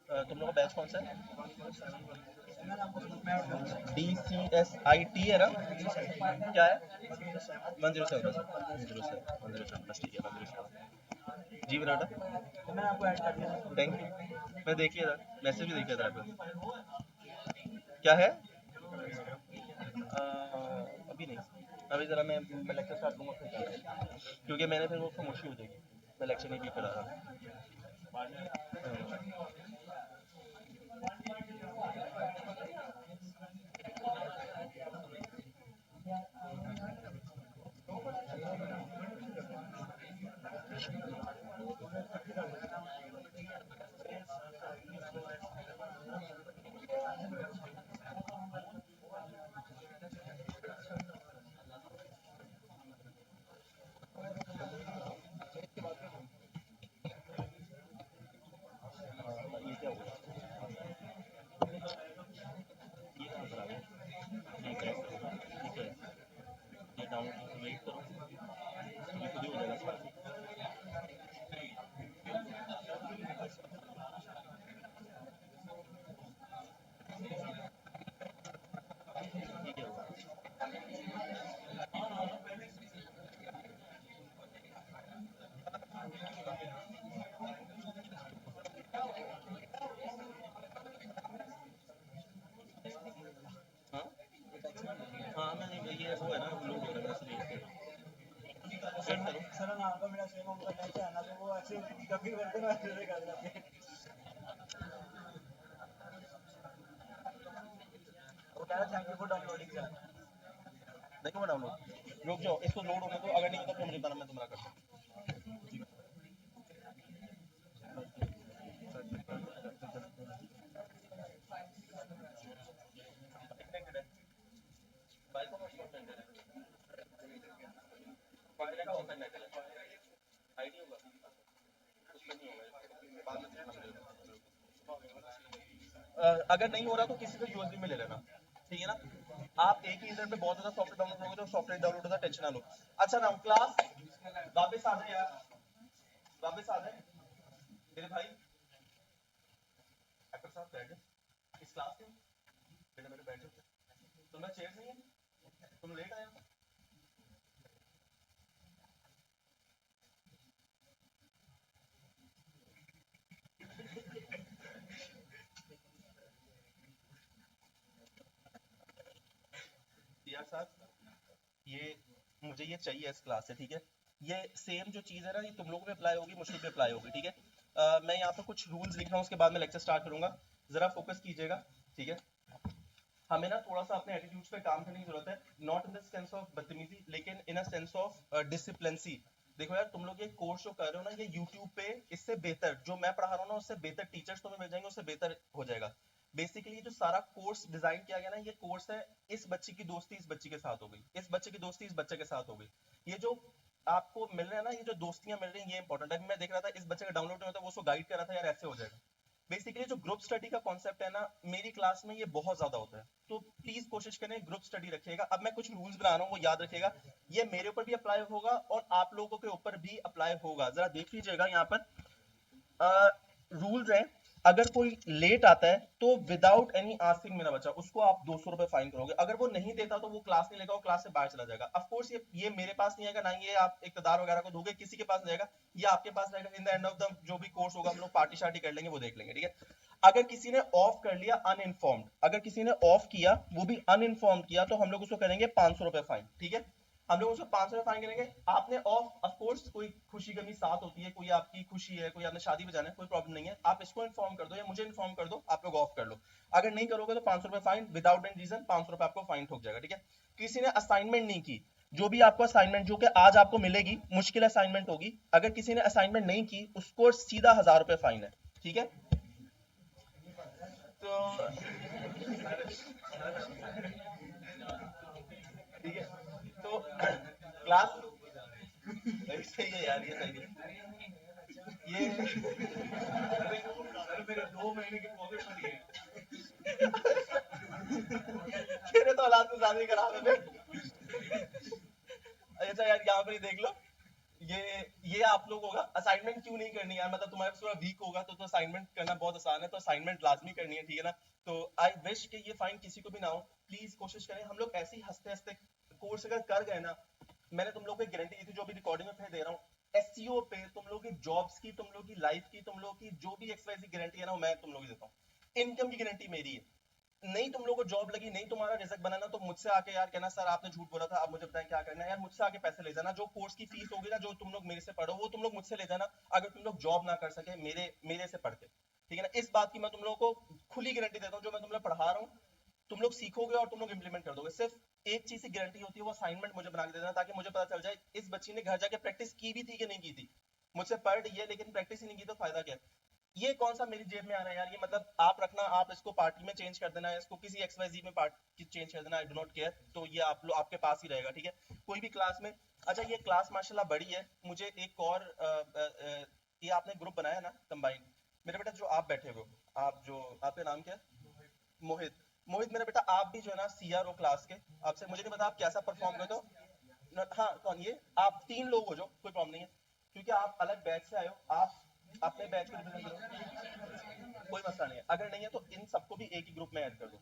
तुम लोग का बैच कौन सा है? DCSIT है ना? क्या है? 107 107 बस ठीक है 107 जी विराटा थैंक यू मैं देख लिया था मैसेज भी देख लिया था आपका क्या है अभी नहीं अभी जरा मैं लेक्चर स्टार्ट करूँगा फिर करूँगा। क्योंकि मैंने फिर वो खामोशी हो जाएगी मैं लेक्चर नहीं भी करा रहा ये क्या हुआ ये कहाँ पर आ गया ठीक है ठीक है ये डाउन वेट करो ये खुद ही हो जाएगा स्टार्ट ये क्या हुआ हाँ हाँ मैंने ये वो है ना लोड हो रहा है इसलिए वेट करो सर ना आपका मेरा सेम होगा नहीं है ना तो वो ऐसे कभी करते ना ऐसे कर देते हैं वो कह रहा thank you for downloading sir देखो मैं डाउनलोड रुक जाओ इसको लोड होने दो अगर नहीं होता फिर मुझे बताना मैं तुम्हारा करता हूँ फाइल को हॉटस्पॉट करना है फाइल का ओपन करना है आईडी होगा उसमें नहीं होगा बाद में देखना अगर नहीं हो रहा तो किसी से यूएसबी में ले लेना ठीक है ना आप एक ही इंटरनेट पे बहुत ज्यादा सॉफ्टवेयर डाउनलोड करोगे तो सॉफ्टवेयर डाउनलोड होता टेंशन ना लो अच्छा नाउ क्लास वापस आ जाए यार वापस आ जाए मेरे भाई डॉक्टर साहब बैठ इस क्लास में बैठो, तुम्हारा चेयर नहीं है, तुम लेट आए हो। यार साहब, ये मुझे ये चाहिए इस क्लास से, ठीक है। ये सेम जो चीज़ है ना, ये तुम लोगों पे अप्लाई होगी, मुझ पे अप्लाई होगी, ठीक है। मैं यहाँ पे कुछ रूल्स लिख रहा हूँ, उसके बाद मैं लेक्चर स्टार्ट करूंगा, जरा फोकस कीजिएगा, ठीक है। हमें ना थोड़ा सा अपने एटीट्यूड्स पे काम करने की जरूरत है, not in the sense of बदतमीजी, लेकिन इन अ सेंस ऑफ डिसिप्लिनसी। देखो यार, तुम लोग ये कोर्स जो कर रहे हो ना, ये यूट्यूब पे इससे बेहतर जो मैं पढ़ा रहा हूँ ना, उससे बेहतर टीचर्स तुम्हें मिल जाएंगे, उससे बेहतर हो जाएगा। बेसिकली जो सारा कोर्स डिजाइन किया गया ना, ये कोर्स है, इस बच्चे की दोस्ती इस बच्ची के साथ हो गई, इस बच्चे की दोस्ती इस बच्चे के साथ हो गई। ये जो आपको मिल रहा है ना, ये जो दोस्तियां मिल रही हैं, ये इंपॉर्टेंट है। मैं देख रहा था इस बच्चे का डाउनलोड नहीं होता, वो उसको गाइड कर रहा था, यार ऐसे हो जाएगा। बेसिकली जो ग्रुप स्टडी का कॉन्सेप्ट है ना, मेरी क्लास में ये बहुत ज्यादा होता है, तो प्लीज कोशिश करें ग्रुप स्टडी रखिएगा। अब मैं कुछ रूल्स बना रहा हूँ, वो याद रखिएगा, ये मेरे ऊपर भी अप्लाई होगा और आप लोगों के ऊपर भी अप्लाई होगा। जरा देख लीजिएगा यहाँ पर रूल्स है। अगर कोई लेट आता है तो विदाउट एनी आस्किंग मेरा बच्चा, उसको आप 200 रुपए फाइन करोगे। अगर वो नहीं देता तो वो क्लास नहीं लेगा, वो क्लास से बाहर चला जाएगा। ऑफ कोर्स ये मेरे पास नहीं आएगा, ना ये आप इकतदार वगैरह को दोगे, किसी के पास नहीं आएगा, ये आपके पास रहेगा। In the end of the जो भी कोर्स होगा, हम लोग पार्टी शार्टी कर लेंगे, वो देख लेंगे, ठीक है। अगर किसी ने ऑफ कर लिया अनइन्फॉर्म्ड, अगर किसी ने ऑफ किया, वो भी अनइन्फॉर्म्ड किया, तो हम लोग उसको करेंगे 500 रुपए फाइन, ठीक है। हम लोग उसको 500 रुपए फाइन करेंगे। आपने ऑफ ऑफ कोर्स कोई खुशी गमी साथ होती है, कोई आपकी खुशी है, कोई आपने शादी में जाना है, कोई प्रॉब्लम नहीं है, आप इसको इन्फॉर्म कर दो या मुझे इन्फॉर्म कर दो, आप लोग ऑफ कर लो। अगर नहीं करोगे तो 500 रुपए फाइन, विदाउट एनी रीजन 500 रुपए आपको फाइन ठोक जाएगा, ठीक है। किसी ने असाइनमेंट नहीं की, जो भी आपको असाइनमेंट जो कि आज आपको मिलेगी, मुश्किल असाइनमेंट होगी, अगर किसी ने असाइनमेंट नहीं की, उसको सीधा 1000 रुपए फाइन है, ठीक है। तो ठीक है, तो क्लास सही है यार, ये सही है ये। अरे मेरे 2 महीने की पॉकेट मनी है। तेरे तो हालात में ज्यादा ही खराब है फिर। अच्छा यार, यहाँ पर ही देख लो, ये ये आप लोग होगा। असाइनमेंट क्यों नहीं करनी यार, मतलब तुम्हारे पास थोड़ा वीक होगा तो असाइनमेंट करना बहुत आसान है, तो असाइनमेंट लाजमी करनी है, ठीक है ना। तो आई विश कि ये फाइन किसी को भी ना हो। प्लीज कोशिश करें, हम लोग ऐसे ही हंसते हंसते कोर्स अगर कर गए ना, मैंने तुम लोग को गारंटी दी थी, जो भी रिकॉर्डिंग में फिर दे रहा हूँ, एसईओ पे तुम लोग की जॉब्स की, तुम लोग की लाइफ की, तुम लोग की जो भी एक्सवाइजी गारंटी है ना, मैं तुम लोग को देता हूँ। इनकम की गारंटी मेरी है। नहीं तुम लोगों को जॉब लगी, नहीं तुम्हारा रिजल्ट बनाना, तो मुझसे आके यार कहना सर आपने झूठ बोला था, आप मुझे बताएं क्या करना है। यार मुझसे आके पैसे ले जाना, जो कोर्स की फीस होगी ना, जो तुम लोग मेरे से पढ़ो, वो तुम लोग मुझसे ले जाना। अगर तुम लोग जॉब ना कर सके मेरे मेरे से पढ़ के, ठीक है ना। इस बात की मैं तुम लोगों को खुली गारंटी देता हूँ, जो मैं तुम लोग पढ़ा रहा हूँ, तुम लोग सीखोगे और तुम लोग इंप्लीमेंट कर दोगे। सिर्फ एक चीज की गारंटी होती है, वो असाइनमेंट मुझे बना के दे देना, ताकि मुझे पता चल जाए इस बच्ची ने घर जाके प्रैक्टिस की भी थी कि नहीं की थी। मुझसे पढ़ रही है लेकिन प्रैक्टिस ही नहीं की, तो फायदा क्या। ये कौन सा मेरी जेब में आ रहा है यार, ये मतलब आप रखना, आप इसको पार्टी में चेंज कर देना, इसको किसी एक्सवाईजी में पार्टी चेंज कर देना, आई डू नॉट केयर। तो ये आप लोग आपके पास ही रहेगा, ठीक है, कोई भी क्लास में। अच्छा, ये क्लास माशाल्लाह बड़ी है। मुझे एक और ये आपने ग्रुप बनाया ना कंबाइंड, मेरे बेटा जो आप बैठे हुए हो, आप जो, आपका नाम क्या है? मोहित। मोहित मेरा बेटा, आप भी जो है ना सीआरओ क्लास के, आपसे मुझे नहीं पता आप कैसा परफॉर्म करते हो। हाँ कौन, ये आप 3 लोग हो जो, कोई प्रॉब्लम नहीं है, क्योंकि आप अलग बैच से आए हो, आप अपने बैच को रिप्रेजेंट करो, कोई मसला नहीं है। अगर नहीं है तो इन सबको भी एक ही ग्रुप में ऐड कर दो,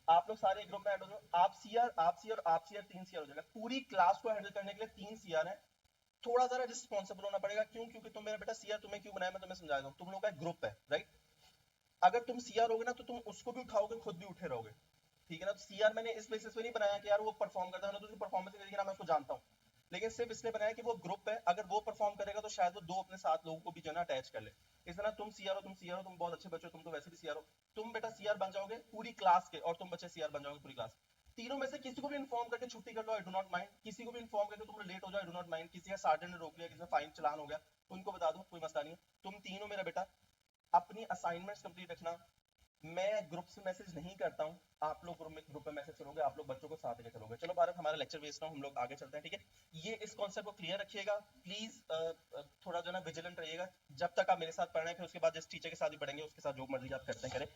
आप लोग सारे एक ग्रुप में ऐड हो जाओ। आप सीआर, आप सीआर, आप सीआर, 3 सीआर हो जाएगा। पूरी क्लास को हैंडल करने के लिए 3 सीआर है। थोड़ा सा रिस्पॉन्सिबल होना पड़ेगा, क्यों? क्योंकि तुम मेरा बेटा सीआर तुम्हें क्यों बनाया, मैं तुम्हें समझा दूं। तुम लोग का एक ग्रुप है, राइट। अगर तुम सीआर होगे ना, तो तुम उसको भी उठाओगे, खुद भी उठे रहोगे, ठीक है ना। तो सीआर मैंने इस बेसिस पे नहीं बनाया कि यार वो परफॉर्म करता है, तो उसकी परफॉर्मेंस नहीं देखी ना, मैं उसको जानता हूँ, लेकिन सिर्फ इसलिए बनाया कि वो ग्रुप है, अगर वो परफॉर्म करेगा तो शायद वो 2 अपने 7 लोगों को भी जो है ना अटैच कर ले। इस तरह तुम सीआर हो, तुम सीआर हो, तुम बहुत अच्छे बच्चे हो, तुम तो वैसे भी सीआर हो, तुम बेटा सीआर बन जाओगे पूरी क्लास के, और तुम बच्चे सीआर बन जाओगे पूरी क्लास। तीनों में से किसी को भी इन्फॉर्म करके छुट्टी कर लो, आई डू नॉट माइंड। किसी को भी इन्फॉर्म करके तुम लेट हो जाओ, आई डू नॉट माइंड। किसी का सार्जेंट ने रोक लिया, किसी का फाइन चलान हो गया, उनको बता दो, कोई मसला नहीं है। तुम तीनों मेरा बेटा अपनी असाइनमेंट्स कंप्लीट रखना। मैं ग्रुप से मैसेज नहीं करता हूँ, आप लोग ग्रुप में मैसेज करोगे, आप लोग बच्चों को साथ लेके चलोगे। चलो भारत, हमारा लेक्चर वेस्ट ना हो, हम लोग आगे चलते हैं, ठीक है। ये इस कॉन्सेप्ट को क्लियर रखिएगा प्लीज। थोड़ा जो ना विजिलेंट रहिएगा, जब तक आप मेरे साथ पढ़ रहे हैं, फिर उसके बाद जिस टीचर के साथ भी पढ़ेंगे उसके साथ जो मर्जी आप करते हैं करें।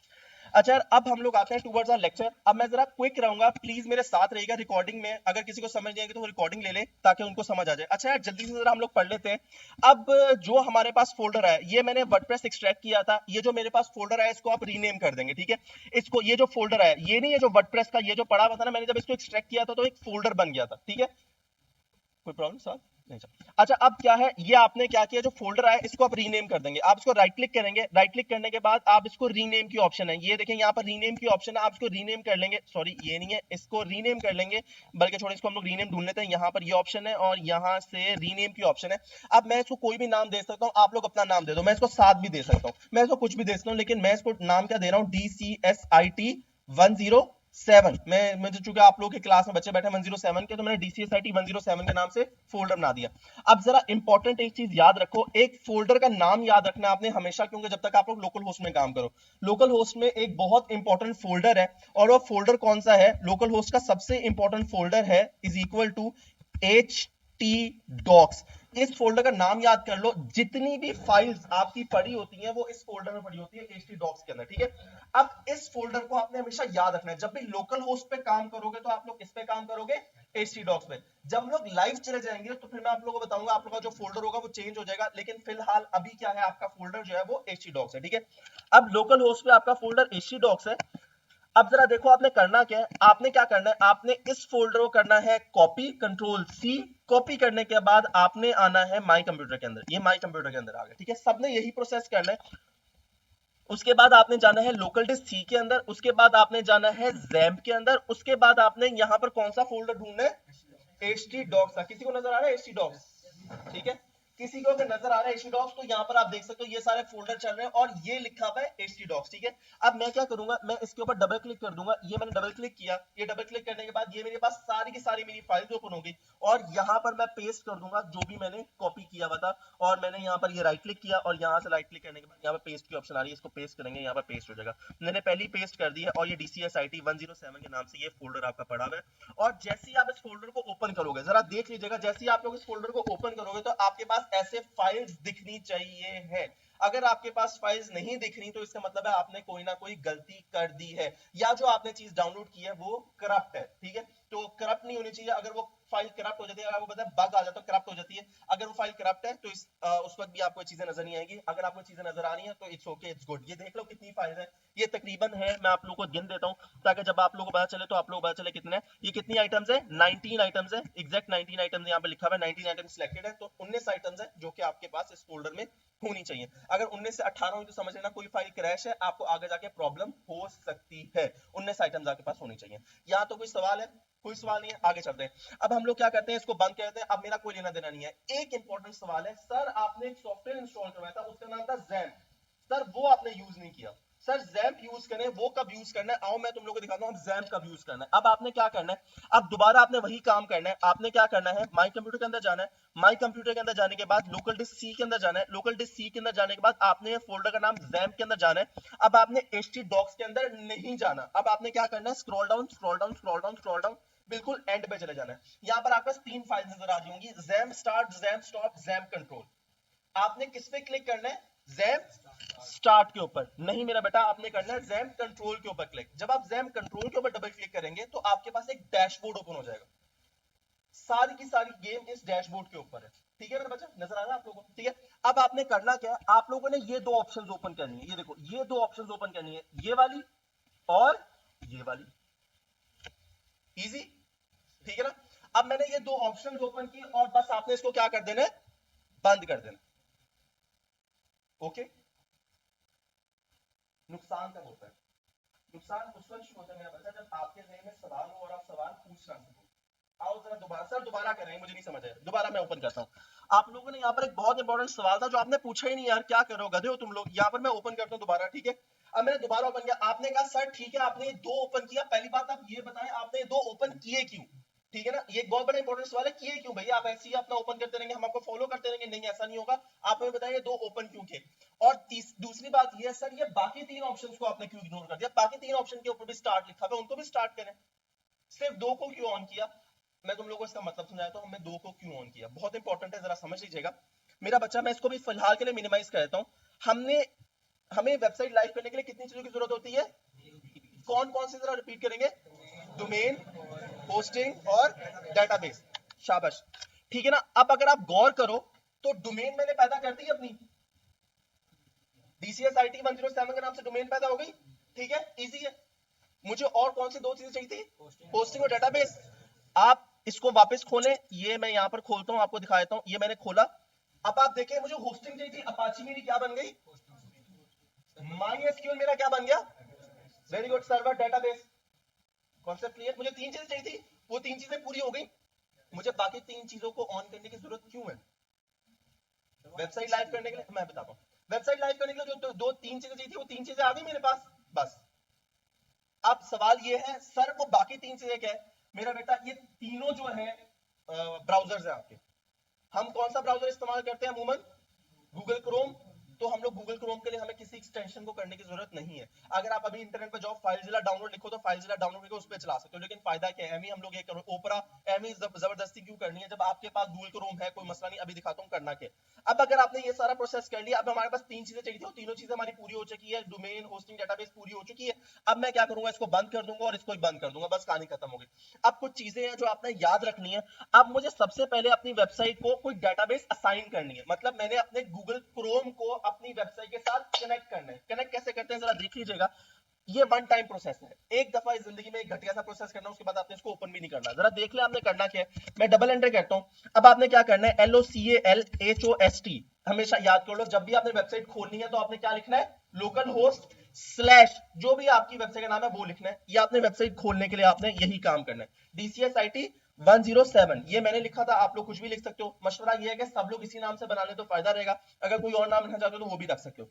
अच्छा यार, अब हम लोग आते हैं टूवर्ड्स आवर लेक्चर। अब मैं जरा क्विक रहूंगा, प्लीज मेरे साथ रहिएगा रिकॉर्डिंग में। अगर किसी को समझ नहीं आएगी तो वो रिकॉर्डिंग ले ले ताकि उनको समझ आ जाए। अच्छा यार, जल्दी से जरा हम लोग पढ़ लेते हैं। अब जो हमारे पास फोल्डर है, ये मैंने वर्डप्रेस एक्सट्रैक्ट किया था। ये जो मेरे पास फोल्डर है इसको आप रीनेम कर देंगे, ठीक है। इसको, ये जो फोल्डर है, ये नहीं, ये जो वर्डप्रेस का ये जो पड़ा हुआ था ना, मैंने जब इसको एक्सट्रैक्ट किया था तो एक फोल्डर बन गया था, ठीक है। कोई प्रॉब्लम सर नहीं सर। अच्छा, अब क्या है, ये आपने क्या किया, जो फोल्डर है इसको आप रीनेम कर देंगे। आप इसको राइट क्लिक करेंगे, राइट क्लिक करने के बाद आप इसको रीनेम की ऑप्शन है, ये देखें यहाँ पर रीनेम की ऑप्शन है, आप इसको रीनेम कर लेंगे। सॉरी, ये नहीं है, इसको रीनेम कर लेंगे। बल्कि छोड़े, इसको हम लोग रीनेम ढूंढ लेते हैं। यहाँ पर ये ऑप्शन है और यहाँ से रीनेम की ऑप्शन है। अब मैं इसको कोई भी नाम दे सकता हूँ, आप लोग अपना नाम दे दो। मैं इसको 7 भी दे सकता हूँ, मैं इसको कुछ भी दे सकता हूँ, लेकिन मैं इसको नाम क्या दे रहा हूँ, DCSIT 107। मैं चूंकि आप लोग के क्लास में बच्चे बैठे 107 के, तो मैंने DCSIT 107 के नाम से फोल्डर बना दिया। अब जरा इंपॉर्टेंट एक चीज याद रखो, एक फोल्डर का नाम याद रखना आपने हमेशा, क्योंकि जब तक आप लोग लोकल होस्ट में काम करो। लोकल होस्ट में एक बहुत इंपॉर्टेंट फोल्डर है, और वो फोल्डर कौन सा है, लोकल होस्ट का सबसे इंपॉर्टेंट फोल्डर है इज इक्वल टू htdocs। इस फोल्डर का नाम याद कर लो। जितनी भी फाइल्स आपकी पड़ी होती हैं वो इस फोल्डर में पड़ी होती है, htdocs के अंदर, ठीक है। अब इस फोल्डर को आपने हमेशा याद रखना है। जब भी लोकल होस्ट पे काम करोगे तो आप लोग किस पे काम करोगे, htdocs पे। जब हम लोग लाइव चले जाएंगे तो फिर मैं आप लोगों को बताऊंगा, आप लोगों का जो फोल्डर होगा वो चेंज हो जाएगा, लेकिन फिलहाल अभी क्या है, आपका फोल्डर जो है वो htdocs है, ठीक है। अब लोकल होस्ट पे आपका फोल्डर htdocs है। अब जरा देखो आपने करना क्या है, आपने क्या करना है, आपने इस फोल्डर को करना है कॉपी, कंट्रोल C। कॉपी करने के बाद आपने आना है माई कंप्यूटर के अंदर, ये माई कंप्यूटर के अंदर आ गया, ठीक है। सबने यही प्रोसेस करना है। उसके बाद आपने जाना है लोकल डिस्क C के अंदर, उसके बाद आपने जाना है XAMPP के अंदर, उसके बाद आपने यहां पर कौन सा फोल्डर ढूंढना है, htdocs का। किसी को नजर आ रहा है htdocs, ठीक है। किसी को अगर नजर आ रहा है htdocs तो यहां पर आप देख सकते हो ये सारे फोल्डर चल रहे हैं और ये लिखा हुआ है htdocs, ठीक है। अब मैं क्या करूंगा, मैं इसके ऊपर डबल क्लिक कर दूंगा। ये मैंने डबल क्लिक किया, ये डबल क्लिक करने के बाद ये मेरे पास सारी की सारी मेरी फाइल्स ओपन होंगी, और यहां पर मैं पेस्ट कर दूंगा जो भी मैंने कॉपी किया हुआ था। और मैंने यहाँ पर ये राइट क्लिक किया और यहाँ से राइट क्लिक करने के बाद यहाँ पर पेस्ट की ऑप्शन आ रही है, इसको पेस्ट करेंगे, यहाँ पर पेस्ट हो जाएगा। मैंने पहले ही पेस्ट कर दिया, और ये DCSIT 107 के नाम से ये फोल्डर आपका पड़ा हुआ है। और जैसे ही आप इस फोल्डर को ओपन करोगे, जरा देख लीजिएगा, जैसे ही आप लोग इस फोल्डर को ओपन करोगे तो आपके पास ऐसे फाइल्स दिखनी चाहिए है। अगर आपके पास फाइल्स नहीं दिख रही तो इसका मतलब है आपने कोई ना कोई गलती कर दी है, या जो आपने चीज डाउनलोड की है वो करप्ट है, ठीक है। तो करप्ट नहीं होनी चाहिए। अगर वो फाइल करप्ट हो जाती है, अगर वो बग आ जाता है, करप्ट हो जाती है। अगर वो फाइल करप्ट है तो उस वक्त भी आपको चीजें नजर नहीं आएगी। अगर आपको चीजें नजर आ रही हैं तो इट्स ओके, इट्स गुड। ये देख लो कितनी फाइल है, ये तकरीबन है, मैं आप लोगों को गिन देता हूं ताकि जब आप लोगों को पता चले तो आप लोगों को पता चले कितने, ये कितनी आइटम्स है, 19 आइटम्स है, एग्जैक्ट 19 आइटम्स यहाँ पे लिखा हुआ है, 19 आइटम्स सिलेक्टेड है, तो 19 आइटम्स है जो कि आपके पास इस फोल्डर में होनी चाहिए। अगर 19 से 18 हुई तो समझ लेना कोई फाइल क्रैश है, आपको आगे जाके प्रॉब्लम हो सकती है। 19 आइटम्स आपके पास होनी चाहिए। यहाँ तो कोई सवाल है, कोई सवाल नहीं है, आगे चलते हैं। अब हम लोग क्या करते हैं, इसको बंद करते हैं। अब मेरा कोई लेना देना नहीं है। एक इंपॉर्टेंट सवाल है, सर आपने एक सॉफ्टवेयर इंस्टॉल करवाया था, उसका नाम था XAMPP, सर वो आपने यूज नहीं किया। सर XAMPP यूज करें, वो कब यूज करना है, आओ मैं तुम लोगों को दिखाता हूं XAMPP कब यूज करना है। अब आपने क्या करना है, अब दोबारा आपने वही काम करना है। आपने क्या करना है, माई कंप्यूटर के अंदर जाना है। माई कंप्यूटर के अंदर जाने के बाद लोकल डिस्क C के अंदर जाना है। लोकल डिस्क C के अंदर जाने के बाद आपने फोल्डर का नाम XAMPP के अंदर जाना है। अब आपने htdocs के अंदर नहीं जाना। अब आपने क्या करना है, scroll down scroll down scroll down scroll down, बिल्कुल एंड पे चले जाना है। यहाँ पर आपके पास 3 फाइल्स नजर आ रही होंगी, XAMPP start, XAMPP stop, XAMPP control। आपने किस पे क्लिक करना है, XAMPP स्टार्ट के ऊपर नहीं मेरा बेटा, आपने करना है XAMPP कंट्रोल के ऊपर क्लिक। जब आप XAMPP कंट्रोल के ऊपर डबल क्लिक करेंगे तो आपके पास एक डैशबोर्ड ओपन हो जाएगा। सारी की सारी गेम इस डैशबोर्ड के ऊपर है, ठीक है मेरा बच्चा, नजर आ रहा है आप लोगों को, ठीक है। अब आपने करना क्या है, आप लोगों ने ये दो ऑप्शंस ओपन करनी है, ये देखो ये दो ऑप्शंस ओपन करनी है, ये वाली और ये वाली, इजी, ठीक है ना। अब मैंने ये दो ऑप्शंस ओपन की और बस आपने इसको क्या कर देना है, बंद कर देना, ओके। नुकसान कब होता है, नुकसान उस वक्त शुरू होता है मेरा बच्चा जब आपके जहन में सवाल हो और आप सवाल पूछ ना सको। आओ जरा दोबारा, सर दोबारा करें, मुझे नहीं समझ आया, दोबारा मैं ओपन करता हूँ। आप लोगों ने यहाँ पर एक बहुत इंपॉर्टेंट सवाल था जो आपने पूछा ही नहीं यार, क्या करो गधे हो तुम लोग। यहाँ पर मैं ओपन करता हूँ दोबारा, ठीक है। अब मैंने दोबारा ओपन किया, आपने कहा सर ठीक है आपने ये दो ओपन किया, पहली बात आप ये बताएं आपने ये दो ओपन किए क्यों, ठीक है ना। ये एक बहुत बड़ा इंपॉर्टेंट सवाल है, किए क्यों भैया, आप ऐसे ही अपना ओपन करते रहेंगे हम आपको फॉलो करते रहेंगे, नहीं ऐसा नहीं होगा। आप हमें बताइए दो ओपन क्यों किए। और दूसरी बात ये है सर ये बाकी तीन ऑप्शंस को आपने क्यों इग्नोर कर दिया, बाकी तीन ऑप्शन के ऊपर भी स्टार्ट लिखा हुआ है, उनको भी स्टार्ट करें, सिर्फ दो को क्यों ऑन किया। मैं तुम लोगों को इसका मतलब समझाता हूं, हमने दो को क्यों ऑन किया, बहुत इंपॉर्टेंट है, जरा समझ लीजिएगा मेरा बच्चा। मैं इसको भी फिलहाल के लिए मिनिमाइज कर देता हूं। हमें वेबसाइट लाइव करने के लिए कितनी चीजों की जरूरत होती है, कौन कौन से जरा रिपीट करेंगे? डोमेन, होस्टिंग और डेटाबेस। शाबाश, ठीक है ना। अब अगर आप गौर करो तो डोमेन मैंने पैदा कर दी अपनी, DCSIT 107 के नाम से डोमेन पैदा हो गई, ठीक है, इजी है। मुझे और कौन सी दो चीजें चाहिए थी? होस्टिंग और डेटाबेस। आप इसको वापस खोलें, ये मैं यहां पर खोलता हूं, आपको दिखा देता हूं। ये मैंने खोला, अब आप देखें मुझे होस्टिंग चाहिए थी, अपाची मेरी क्या बन गई? MySQL मेरा क्या बन गया? Very good, server, database. Concept clear? मुझे तीन चीजें चाहिए थी, वो तीन चीजें पूरी हो गई। मुझे बाकी तीन चीजों को ऑन करने की जरूरत क्यों है? वेबसाइट लाइव करने के लिए मैं बताता हूं। वेबसाइट लाइव करने के लिए जो दो तीन चीजें चाहिए थी, वो तीन चीजें आ गई मेरे पास, बस। अब सवाल ये है, सर वो बाकी तीन चीजें क्या है? मेरा बेटा ये तीनों जो है ब्राउजर्स है आपके। हम कौन सा ब्राउजर इस्तेमाल करते हैं अमूमन? Google Chrome. तो हम लोग गूगल क्रोम के लिए हमें किसी एक्सटेंशन को करने की जरूरत नहीं है। अगर आप अभी इंटरनेट पर जाओ, फाइलजिला डाउनलोड लिखो तो फाइलजिला डाउनलोड करके उस पर चला सकते हो। लेकिन फायदा क्या है? हम लोग ये करो ओपरा जबरदस्ती क्यों करनी है जब आपके पास गूगल क्रोम है? कोई मसला नहीं, अभी दिखाता हूँ करना क्या। अब अगर आपने ये सारा प्रोसेस कर लिया, अब हमारे पास तीन चीजें चाहिए थी, तीनों चीजें हमारी पूरी हो चुकी है, डोमेन, होस्टिंग, डेटाबेस पूरी हो चुकी है। अब मैं क्या करूंगा? इसको बंद कर दूंगा और इसको बंद कर दूंगा, बस कहानी खत्म हो गई। अब कुछ चीजें हैं जो आपने याद रखनी है। अब मुझे सबसे पहले अपनी वेबसाइट को कोई डेटाबेस असाइन करनी है, मतलब मैंने अपने गूगल क्रोम को अपनी वेबसाइट के साथ कनेक्ट करना है। कनेक्ट कैसे करते हैं जरा देख लीजिएगा। ये वन टाइम प्रोसेस है, एक दफा इस जिंदगी में एक घटिया सा प्रोसेस करना, उसके बाद आपने इसको ओपन भी नहीं करना। जरा देख ले आपने करना क्या है। मैं डबल एंटर करता हूं। अब आपने क्या करना है? LOCALHOST हमेशा याद कर लो। जब भी आपने वेबसाइट खोलनी है तो आपने क्या लिखना है? लोकल होस्ट स्लैश जो भी आपकी वेबसाइट का नाम है वो लिखना है। ये आपने वेबसाइट खोलने के लिए आपने यही काम करना है। DCSIT 107 ये मैंने लिखा था, आप लोग कुछ भी लिख सकते हो। मशवरा ये है कि सब लोग इसी नाम से बना ले तो फायदा रहेगा। अगर कोई और नाम लिखना चाहते हो तो वो भी रख सकते हो।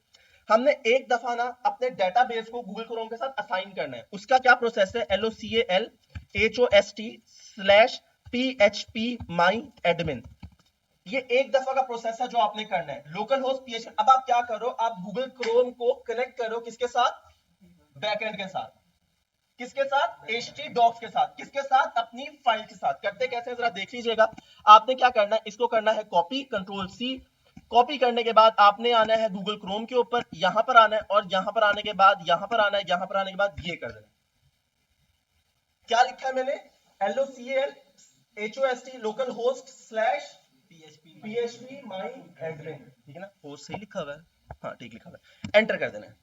हमने एक दफा ना अपने डेटाबेस को गूगल क्रोम के साथ असाइन करना है। उसका क्या प्रोसेस है? LOCALHOST slash PHP my admin। ये एक दफा का प्रोसेस है जो आपने करना है। Local host PHP। अब आप क्या करो? आप गूगल क्रोम को कनेक्ट करो किसके साथ? बैकएंड के साथ। किसके साथ? htdocs के साथ। किसके साथ? अपनी फाइल के साथ। करते कैसे जरा देख लीजिएगा। आपने क्या करना है? इसको करना है कॉपी, कंट्रोल C। कॉपी करने के बाद आपने आना है गूगल क्रोम के ऊपर, यहां पर आना है, और यहां पर आने के बाद यहां पर आना है, यहां पर आने के बाद ये कर देना। क्या लिखा है मैंने? LOCALHOST local host slash PHP my admin, ठीक है ना? होस्ट सही लिखा हुआ है, हाँ ठीक लिखा हुआ है। एंटर कर देना है।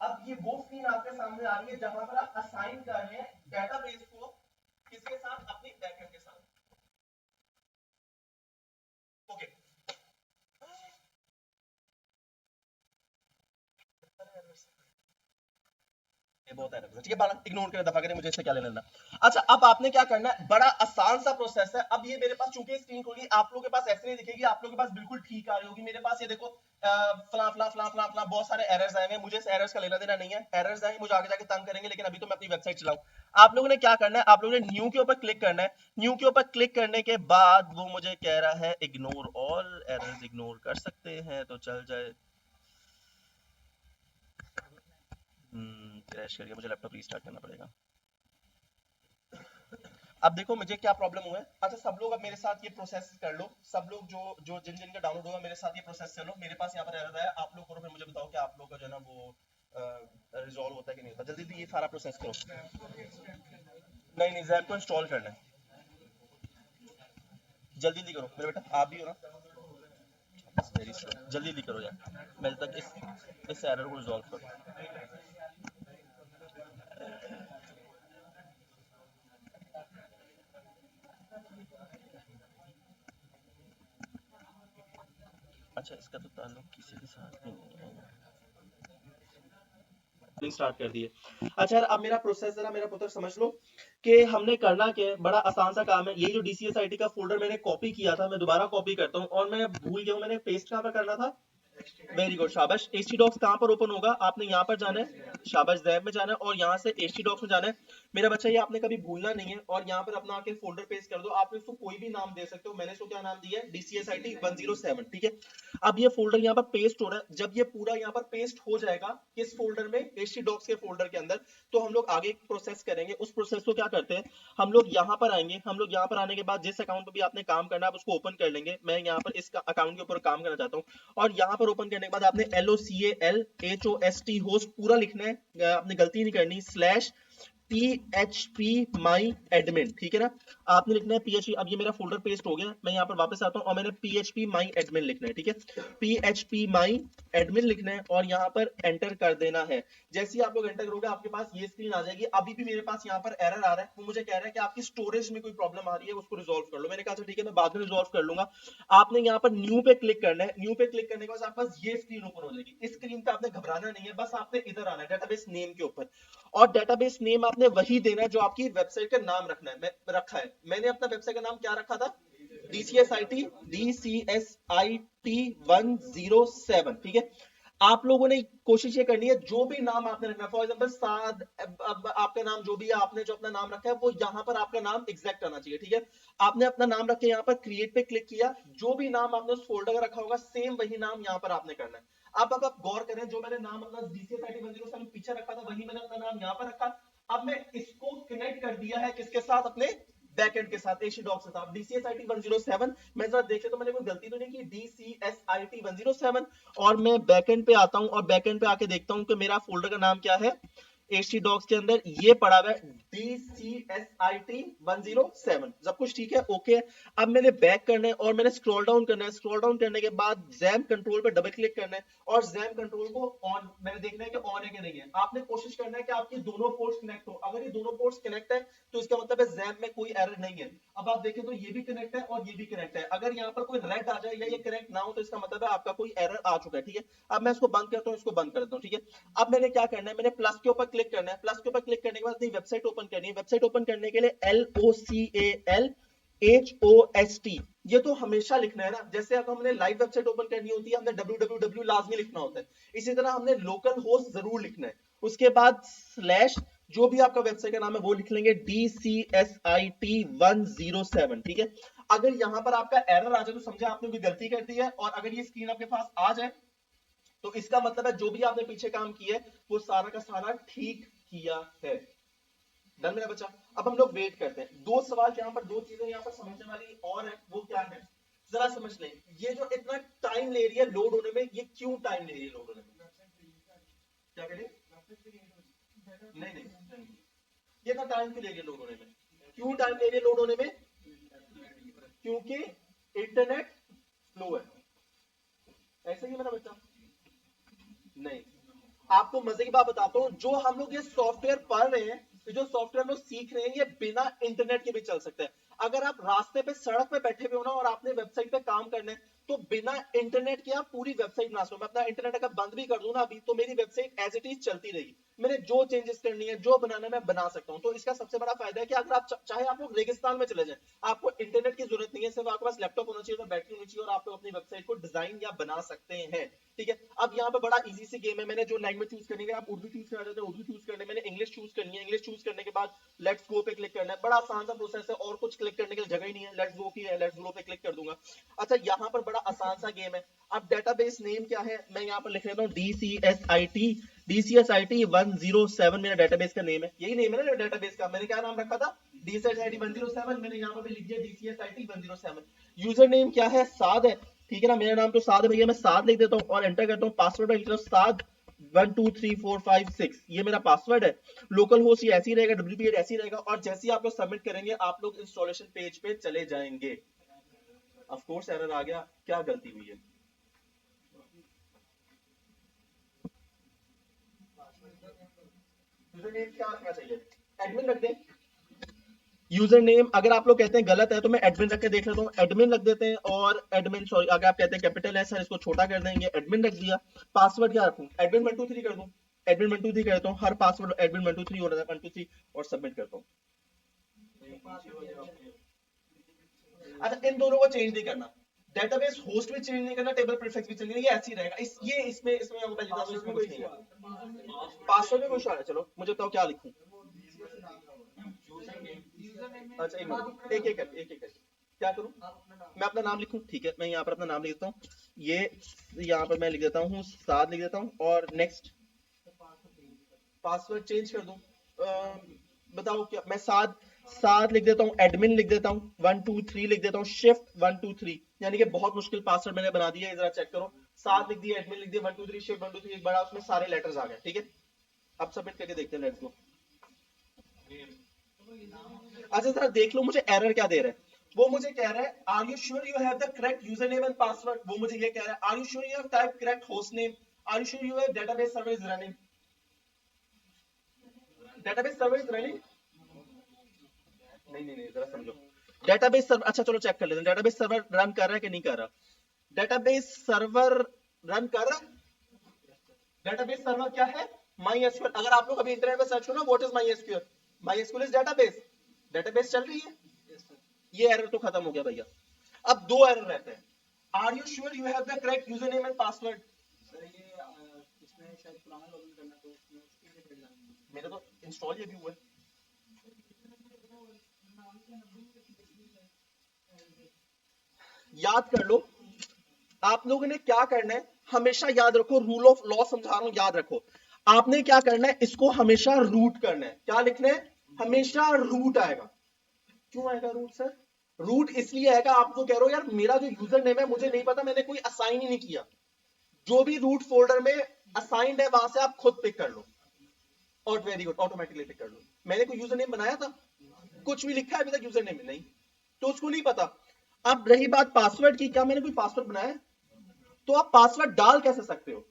अब ये वो स्क्रीन आपके सामने आ रही है जहां पर आप असाइन कर रहे हैं डेटाबेस को किसके साथ? अपनी बैकएंड के साथ। ओके, ये बहुत है, ठीक है, बाला इग्नोर करें, दफा करें, मुझे इससे क्या लेना देना। अच्छा, अब आपने क्या करना है? बड़ा आसान सा प्रोसेस है। अब ये मेरे पास चूंकि स्क्रीन खोली, आप लोगों के पास ऐसे नहीं दिखेगी, आप लोगों के पास बिल्कुल ठीक आ रही होगी। मेरे पास ये देखो फला फला फला फला फला बहुत सारे एरर्स आए हैं। मुझे इस एरर्स का लेना देना नहीं है। एरर्स आएंगे मुझे आगे जाके तंग करेंगे, लेकिन अभी तो मैं अपनी वेबसाइट चलाऊं। आप लोगों ने क्या करना है? आप लोगों ने न्यू के ऊपर क्लिक करना है। न्यू के ऊपर क्लिक करने के बाद वो मुझे कह रहा है इग्नोर ऑल एरर्स। इग्नोर कर सकते हैं तो चल जाए। क्रैश कर गया, मुझे लैपटॉप रीस्टार्ट करना पड़ेगा। अब देखो मुझे क्या प्रॉब्लम हुआ है। अच्छा, सब लोग अब मेरे साथ ये प्रोसेस कर लो। सब लोग जो जो जिन जिन का डाउनलोड होगा मेरे साथ ये प्रोसेस कर लो। मेरे पास यहाँ पर एरर है, आप लोग करो, फिर मुझे बताओ कि आप लोग का जो है ना वो रिजॉल्व होता है कि नहीं होता। जल्दी जल्दी ये सारा प्रोसेस करो। नहीं नहीं, जैप को इंस्टॉल करना है। जल्दी जल्दी करो मेरे बेटा, आप भी हो ना? वेरी स्लो, जल्दी जल्दी करो यार, मैं तक इस एरर को रिजॉल्व करो। अच्छा, इसका तो ताल्लुक किसी के साथ भी नहीं है। स्टार्ट कर दिए। अच्छा यार, अब मेरा प्रोसेस जरा मेरा पुत्र समझ लो कि हमने करना क्या है। बड़ा आसान सा काम है। ये जो DCSIT का फोल्डर मैंने कॉपी किया था, मैं दोबारा कॉपी करता हूँ, और मैं भूल गया हूँ मैंने पेस्ट कहाँ पर करना था। वेरी गुड, शाबाश। htdocs कहां पर ओपन होगा? आपने यहां पर जाना है, शाबाश, ज़ैब में जाना है, और यहां से htdocs में जाना है। मेरा बच्चा, ये आपने कभी भूलना नहीं है। और यहां पर अपना आके फोल्डर पेस्ट कर दो। आप इसको कोई भी नाम दे सकते हो। मैंने इसको क्या नाम दिया है? DCSIT 107, ठीक है। अब ये फोल्डर यहाँ पर पेस्ट हो रहा है। जब ये पूरा यहाँ पर पेस्ट हो जाएगा किस फोल्डर में? htdocs के फोल्डर के अंदर, तो हम लोग आगे एक प्रोसेस करेंगे। उस प्रोसेस को क्या करते हैं, हम लोग यहाँ पर आएंगे। हम लोग यहाँ पर आने के बाद जिस अकाउंट पर भी आपने काम करना है उसको ओपन कर लेंगे। मैं यहाँ पर इस अकाउंट के ऊपर काम करना चाहता हूँ, और यहाँ पर ओपन करने के बाद आपने LOCALHOST होस्ट पूरा लिखना है, आपने गलती नहीं करनी, स्लैश PHP my admin, ठीक है ना, आपने लिखना है PHP। अब ये मेरा फोल्डर पेस्ट हो गया, मैं यहाँ पर वापस आता हूँ और मैंने PHP my admin लिखना है, ठीक है, PHP my admin लिखना है और यहाँ पर एंटर कर देना है। जैसे ही आप लोग एंटर करोगे आपके पास ये स्क्रीन आ जाएगी। अभी भी मेरे पास यहाँ पर एरर आ रहा है, वो मुझे कह रहा है कि आपकी स्टोरेज में कोई प्रॉब्लम आ रही है, उसको रिजॉल्व कर लो। मैंने कहा ठीक है मैं बाद में रिजॉल्व कर लूंगा। आपने यहाँ पर न्यू पे क्लिक करना है, न्यू पे क्लिक करने के बाद आपके पास ये स्क्रीन ओपन हो जाएगी। इस स्क्रीन पे आपने घबराना नहीं है, बस आपने इधर आना है डेटाबेस नेम के ऊपर, और डेटाबेस नेम आपने वही देना है जो आपकी वेबसाइट का नाम रखना है। मैं रखा है, मैंने अपना वेबसाइट का नाम क्या रखा था, DCSIT 107, ठीक है। आप लोगों ने कोशिश ये करनी है जो भी नाम आपने रखना है, फॉर एग्जांपल साद, अब आपका नाम जो भी है, आपने जो अपना नाम रखा है वो यहाँ पर आपका नाम एग्जैक्ट आना चाहिए, ठीक है। आपने अपना नाम रख के यहाँ पर क्रिएट पे क्लिक किया, जो भी नाम आपने उस फोल्डर का रखा होगा सेम वही नाम यहाँ पर आपने करना है। अब आप गौर करें, जो मैंने नाम अपना DCSIT 107 पीछे रखा था वही मैंने अपना नाम यहाँ पर रखा। अब मैं इसको कनेक्ट कर दिया है किसके साथ, अपने बैकएंड के साथ, HDocs के साथ। DCSIT 107 मैं जरा देखे तो मैंने कोई गलती तो नहीं की, DCSIT 107, और मैं बैकएंड पे आता हूं और बैकएंड पे आके देखता हूं कि मेरा फोल्डर का नाम क्या है। HDocs के अंदर ये पड़ा हुआ है DCSIT 107, सब कुछ ठीक है, ओके। अब मैंने बैक करना है और मैंने स्क्रॉल डाउन करना है। स्क्रॉल डाउन करने के बाद जैम कंट्रोल पे डबल क्लिक करना है और जैम कंट्रोल को ऑन, मैंने देखना है कि ऑन है कि नहीं है। आपने कोशिश करना है कि आपकी दोनों पोर्ट्स कनेक्ट हो। अगर ये दोनों पोर्ट्स कनेक्ट है तो इसका मतलब है जैम में कोई एरर नहीं है। अब आप देखें तो ये भी कनेक्ट है और ये भी कनेक्ट है। अगर यहाँ पर कोई रेड आ जाए या ये कनेक्ट ना हो तो इसका मतलब है आपका कोई एरर आ चुका है, ठीक है। अब मैं इसको बंद करता हूँ, इसको बंद कर देता हूँ, ठीक है। अब मैंने क्या करना है, मैंने प्लस के ऊपर क्लिक करना है। प्लस के ऊपर क्लिक करने के बाद अपनी वेबसाइट ओपन करनी है। वेबसाइट ओपन करने के लिए LOCALHOST, ये तो हमेशा लिखना है ना। जैसे अगर हमने लाइव वेबसाइट ओपन करनी होती है हमने www लाजमी लिखना होता है, इसी तरह हमने लोकल होस्ट जरूर लिखना है। उसके बाद स्लैश जो भी आपका वेबसाइट का नाम है वो लिख लेंगे DCSIT 107, ठीक है। अगर यहाँ पर आपका एरर आ जाए तो समझे आपने कोई गलती कर दी है, और अगर ये स्क्रीन आपके पास आ जाए तो इसका मतलब है जो भी आपने पीछे काम किया है वो सारा का सारा ठीक किया है। डन मेरा बच्चा। अब हम लोग वेट करते हैं। दो सवाल यहाँ पर, दो चीजें यहाँ पर समझने वाली और है, वो क्या है जरा समझ लें। ये जो इतना टाइम ले रही है लोड होने में, ये क्यों टाइम ले रही है लोड होने में, क्या कह रहे, नहीं नहीं, ये इतना टाइम क्यों ले रही है लोड होने में, क्यों टाइम ले रही है लोड होने में, क्योंकि इंटरनेट स्लो है, ऐसा ही मेरा बच्चा। नहीं, आपको मजे की बात बताता हूँ, जो हम लोग ये सॉफ्टवेयर पढ़ रहे हैं, जो सॉफ्टवेयर हम लोग सीख रहे हैं, ये बिना इंटरनेट के भी चल सकता है। अगर आप रास्ते पे सड़क पे बैठे हुए हो ना और आपने वेबसाइट पे काम करना है तो बिना इंटरनेट के आप पूरी वेबसाइट बना सकते हो। मैं अपना इंटरनेट अगर बंद भी कर दूं ना अभी तो मेरी वेबसाइट एज इट इज चलती रहेगी। मैंने जो चेंजेस करनी है, जो बनाना है, मैं बना सकता हूँ। तो इसका सबसे बड़ा फायदा है कि अगर आप चाहे आप लोग रेगिस्तान में चले जाएं, आपको इंटरनेट की जरूरत नहीं है, सिर्फ आपके पास लैपटॉप होना चाहिए और बैटरी होनी चाहिए और आप लोग अपनी वेबसाइट को डिजाइन या बना सकते हैं, ठीक है। अब यहाँ पे बड़ा इजी सी गेम है। मैंने जो लैंग्वेज चूज करनी है, आप उर्दू चूज करना चाहते हैं उर्दू चूज करने, मैंने इंग्लिश चूज करनी है। इंग्लिश चूज करने के बाद लेट्स गो पे क्लिक करना है। बड़ा आसान सा प्रोसेस है और कुछ क्लिक करने के लिए जगह ही नहीं है, लेट्स गो की है, लेट्स गो पे क्लिक कर दूंगा। अच्छा, यहाँ पर बड़ा आसान सा गेम है। अब डेटाबेस नेम क्या है, मैं यहाँ पर लिख लेता हूँ DCSIT 107 मेरा डेटाबेस का नेम है। यही नेम है ना डेटाबेस का, मैंने क्या नाम रखा था, DCSIT 107, मैंने यहाँ पर लिख दिया DCSIT 107। यूजर नेम क्या है, साद है, ठीक है ना। मेरा नाम तो साद है भैया, मैं साद लिख देता हूँ और एंटर करता हूँ। पासवर्ड लिख देता हूँ साद 123456, ये मेरा पासवर्ड है। लोकल होस्ट ये ऐसी रहेगा, WP ऐसी रहेगा, और जैसे ही आप लोग सबमिट करेंगे आप लोग इंस्टॉलेशन पेज पे चले जाएंगे। ऑफ कोर्स एरर आ गया, क्या गलती हुई है, यूजर नेम क्या रखना चाहिए, एडमिन रख दें। यूजर नेम अगर आप लोग कहते हैं गलत है तो मैं एडमिन रख के देख लेता हूँ, एडमिन रख देते हैं। और एडमिन, सॉरी, अगर आप कहते हैं कैपिटल है सर इसको छोटा कर देंगे, एडमिन रख दिया। पासवर्ड क्या रखूं, एडमिन 123 कर दूं, एडमिन 123 करता हूँ। हर पासवर्ड एडमिन 123 हो रहा है, 123 और सबमिट करता हूँ। अच्छा, इन दोनों को चेंज नहीं करना, डेटाबेस होस्ट भी चेंज नहीं करना, टेबल प्रीफिक्स भी चेंज नहीं, ये ऐसे ही रहेगा। ये इसमें इसमें कुछ नहीं है। पासवर्ड में कोई इशू आ रहा है, चलो मुझे बताओ क्या लिखूं। अच्छा, एक एक कर क्या करूं, मैं अपना नाम लिखूं, ठीक है। मैं यहाँ पर अपना नाम लिख देता हूँ, ये यहाँ पर मैं लिख देता हूँ साद लिख देता हूँ, और नेक्स्ट पासवर्ड चेंज कर दूं। बताओ क्या, मैं साद साद लिख देता हूँ, एडमिन लिख देता हूँ, 123 लिख देता हूँ, शिफ्ट 123, यानी कि बहुत मुश्किल पासवर्ड मैंने बना दिया है, जरा चेक करो। साथ लिख दिया, एडमिन लिख दिया, 1 2 3 शिफ्ट 1 2 3 एक बड़ा, उसमें सारे लेटर्स आ गए, ठीक है। अब सबमिट करके देखते हैं, लेट्स गो। अच्छा सर देख लो मुझे एरर क्या दे रहा है। वो मुझे कह रहा है are you sure you have the correct user name and password, वो मुझे ये कह रहा है are you sure you have type correct host name, are you sure you have database server is running, database server is running. नहीं नहीं नहीं, जरा समझो। डेटाबेस सर्वर, अच्छा चलो चेक कर लेते हैं, डेटाबेस सर्वर रन कर रहा है कि नहीं कर रहा। डेटाबेस सर्वर रन कर रहा है। डेटाबेस सर्वर क्या है? My SQL. अगर आप लोग अभी इंटरनेट पे सर्च करो ना, what is my SQL, my SQL is database. Database चल रही है, ये एरर तो खत्म हो गया भैया। अब दो एरर रहते हैं, are you sure you have the correct user name and password. Sir ये इसमें शायद पुराना लॉगिन करना, तो उसमें उसके लिए फिर जाना। मेरा तो इंस्टॉल ये भी हुआ है। याद कर लो आप लोगों ने क्या करना है, हमेशा याद रखो, रूल ऑफ लॉ समझा रहा हूं, याद रखो। आपने क्या करना है, इसको हमेशा रूट करना है। क्या लिखना है? हमेशा रूट आएगा। क्यों आएगा रूट सर? रूट इसलिए आएगा, आप तो कह रहे हो यार मेरा जो यूजर नेम है मुझे नहीं पता, मैंने कोई असाइन ही नहीं किया। जो भी रूट फोल्डर में असाइंड है वहां से आप खुद पिक कर लो, और वेरी गुड, ऑटोमेटिकली पिक कर लो। मैंने कोई यूजर नेम बनाया था? कुछ भी लिखा है अभी तक यूजर नेम में? नहीं, तो उसको नहीं पता। अब रही बात पासवर्ड की, क्या मैंने कोई पासवर्ड बनाया है? तो आप पासवर्ड डाल कैसे सकते हो?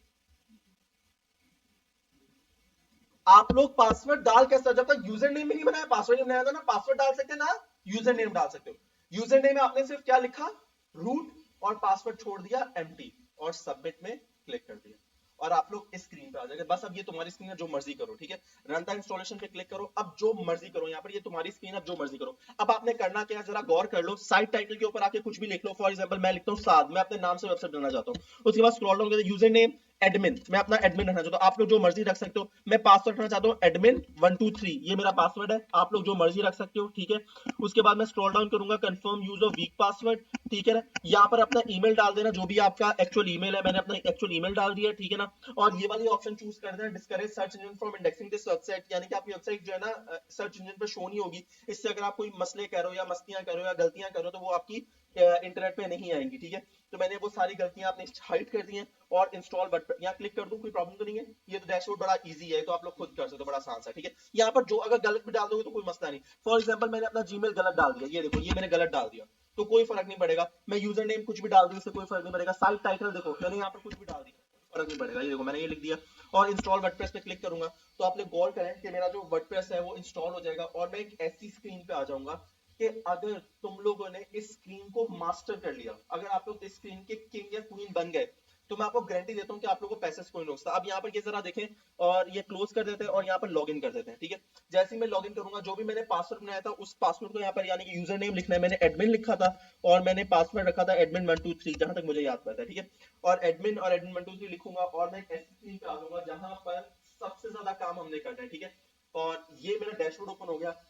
आप लोग पासवर्ड डाल कैसे, जब तक यूजर नेम ही नहीं बनाया, पासवर्ड नहीं बनाया था ना, पासवर्ड डाल सकते ना यूजर नेम डाल सकते हो। यूजर नेम में आपने सिर्फ क्या लिखा, रूट, और पासवर्ड छोड़ दिया एम्प्टी, और सबमिट में क्लिक कर दिया, और आप लोग इस स्क्रीन पे आ जाएंगे। बस अब ये तुम्हारी स्क्रीन है, जो मर्जी करो, ठीक है। रन द इंस्टॉलेशन पे क्लिक करो, अब जो मर्जी करो, यहाँ पर ये तुम्हारी स्क्रीन, अब जो मर्जी करो। अब आपने करना क्या है, जरा गौर कर लो, साइट टाइटल के ऊपर आके कुछ भी लिख लो। फॉर एग्जांपल मैं लिखता हूँ साद, मैं अपने नाम से वेबसाइट बनाना चाहता हूँ। उसके बाद स्क्रॉल डाउन करके यूजर नेम एडमिन, मैं अपना एडमिन रखना चाहता हूँ, आप लोग जो मर्जी रख सकते हो। मैं पासवर्ड रखना चाहता हूँ एडमिन 123, ये मेरा पासवर्ड है, आप लोग जो मर्जी रख सकते हो, ठीक है। उसके बाद मैं स्क्रॉल डाउन करूंगा, confirm use of week password, ठीक है ना। यहाँ पर अपना ईमेल डाल देना, जो भी आपका एक्चुअल ईमेल है, मैंने अपना एक्चुअल ईमेल डाल दिया, ठीक है ना। और ये वाली ऑप्शन चूज कर देना, discourage search engine from indexing this website, यानी कि आपकी वेबसाइट जो है ना सर्च इंजन पर शो नहीं होगी। इससे अगर आप कोई मसले कर रहे हो या मस्तियां कर रहे हो या गलतियां कर रहे हो, तो वो आपकी इंटरनेट पे नहीं आएंगी, ठीक है। तो मैंने वो सारी गलतियां अपनी हाइड कर दी हैं, और इंस्टॉल बटन यहाँ क्लिक कर दूं, कोई प्रॉब्लम तो नहीं है। ये तो डैशबोर्ड बड़ा इजी है, तो आप लोग खुद कर सकते हो, बड़ा आसान सा, ठीक है। यहाँ पर जो अगर गलत भी डाल दोगे तो कोई मसला नहीं। फॉर एग्जांपल मैंने अपना जीमेल गलत डाल दिया, ये देखो, ये मैंने गलत डाल दिया, तो कोई फर्क नहीं पड़ेगा। मैं यूजर नेम कुछ भी डाल दूं, इससे कोई फर्क नहीं पड़ेगा। साइट टाइटल देखो, मैंने यहाँ पर कुछ भी डाल दिया, फर्क नहीं पड़ेगा। ये देखो मैंने ये लिख दिया, और इंस्टॉल वर्डप्रेस पे क्लिक करूंगा, तो आपने गौर करें कि मेरा जो वर्डप्रेस है वो इंस्टॉल हो जाएगा, और मैं एक ऐसी स्क्रीन पे आ जाऊंगा कि अगर तुम लोगों ने इस स्क्रीन को मास्टर कर लिया, अगर आप लोग इस स्क्रीन के किंग या क्वीन बन गए, तो मैं आपको गारंटी देता हूं कि आप लोगों को पैसे से कोई नहीं रोकता। अब यहाँ पर ये जरा देखें, और ये क्लोज कर देते हैं, और यहाँ पर लॉगिन कर देते हैं, ठीक है। जैसे ही मैं लॉगिन करूंगा, जो भी मैंने पासवर्ड बनाया था उस पासवर्ड को यहाँ पर, यानी कि यूजर नेम लिखना है, मैंने एडमिन लिखा था, और मैंने पासवर्ड रखा था एडमिन 123, जहां तक मुझे याद पड़ता है, ठीक है। और एडमिन और एडमिन 123 लिखूंगा, और मैं ऐसी स्क्रीन पे आ जाऊंगा जहां पर सबसे ज्यादा काम हमने करना है, ठीक है। और ये मेरा डैशबोर्ड ओपन हो गया।